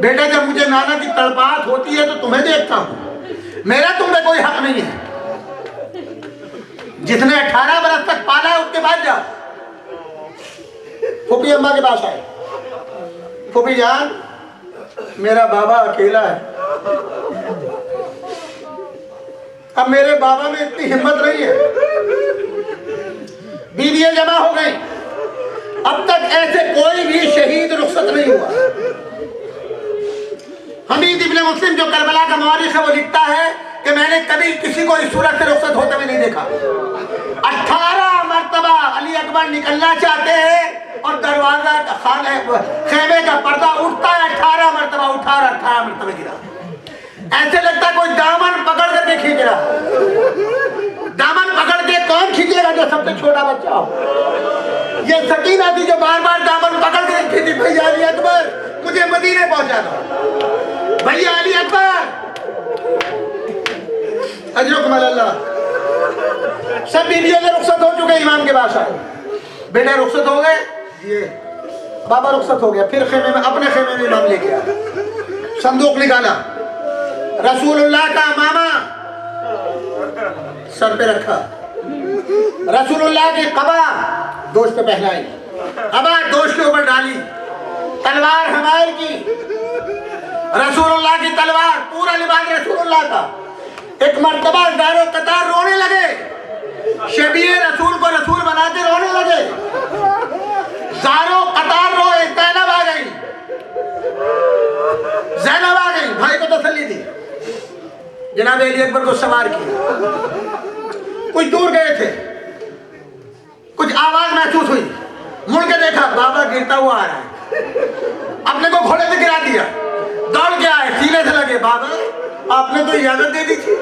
बेटा जब मुझे नाना की तड़पाहट होती है तो तुम्हें देखता हूँ, मेरा तुम में कोई हक नहीं है। जिसने 18 बरस तक पाला है उसके बाद जाओ। फूफी अम्मा के पास आए, फूफी जान मेरा बाबा अकेला है, अब मेरे बाबा में इतनी हिम्मत नहीं है, बीवियां जमा हो गई, अब तक ऐसे कोई भी शहीद रुखसत नहीं हुआ। हमीद इब्ने मुस्लिम जो करबला का मौरिख है वो लिखता है कि मैंने कभी किसी को इस सूरत से रुखसत होते हुए नहीं देखा। 18 मरतबा अली अकबर निकलना चाहते हैं और दरवाजा खेमे का पर्दा उठता है, 18 मरतबा उठा और 18 मरतबा गिरा। ऐसे लगता कोई दामन पकड़ करके खींच रहा। दामन पकड़ के कौन खींचेगा? जो सबसे छोटा बच्चा हो। ये सकीना थी जो बार बार दामन पकड़ के खींची, भैया अली अकबर मुझे मदीने पहुंचा दो, भैया अली अकबर अजरुकुम अल्लाह। सब बीवियों के रुखसत हो चुके, इमाम के पास आए, बेटे रुखसत हो गए, ये बाबा रुखसत हो गया। फिर खेमे में अपने खेमे में इमाम लेके आया, संदूक निकाला, रसूलुल्लाह का मामा सर पे रखा, रसूलुल्लाह की कबा दोस्त पे पहनाई, कबा दोस्त के ऊपर डाली, तलवार हमारे की, रसूलुल्लाह की तलवार, पूरा लिबास रसूलुल्लाह का। एक मर्तबा दारो कतार रोने लगे, शबीए रसूल को रसूल बनाते रोने लगे, दारो कतार रोए, ज़ैनब आ गई, ज़ैनब आ गई, भाई को तसल्ली दी, जनाब अली अकबर को सवार किया। कुछ दूर गए थे, कुछ आवाज महसूस हुई, मुड़ के देखा बाबा गिरता हुआ आ रहा है, अपने को घोड़े से गिरा दिया, दौड़ के आए, सीने से लगे, बाबा आपने तो इजाजत दे दी थी,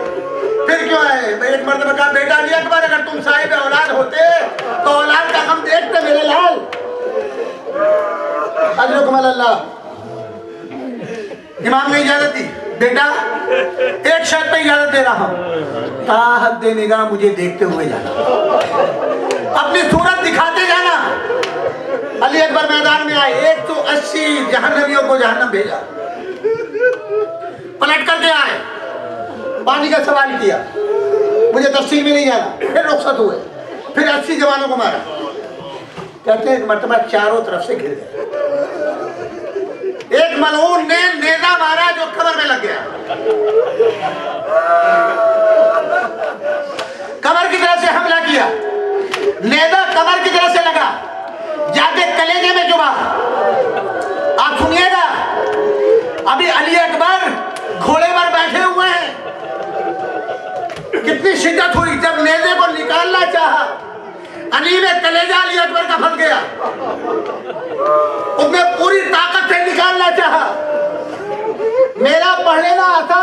फिर क्यों आए? एक मर्तबा कहा बेटा अली अकबर अगर तुम साहिब औलाद होते तो औलाद का हम देखते मेरे लाल। अजरुकुम अल्लाह। इमाम ने इजाजत दी, बेटा एक शर्त पे इजाजत दे रहा हूं, ताहत दे निगाह मुझे देखते हुए जाना, अपनी सूरत दिखाते जाना। अली अकबर मैदान में आए, 180 जहन्नमियों को जहन्नम भेजा, पलट करके आए, पानी का सवाल किया, मुझे तफसील में नहीं जाना, फिर रुखसत हुए, फिर 80 जवानों को मारा। कहते हैं एक मर्तबा चारों तरफ से घिर गए, एक मलऊन ने नेजा मारा जो कमर में लग गया, कमर की तरफ से हमला किया, नेजा कमर की तरफ से लगा, जाके कलेजे में चुभा। आप सुनिएगा, अभी अली अकबर घोड़े पर बैठे हुए हैं, कितनी शिद्दत हुई। जब नेज़े को निकालना चाहा, अली में कलेजा अली अकबर का फंस गया, उसने पूरी ताकत से निकालना चाहा। मेरा पढ़ लेना आसान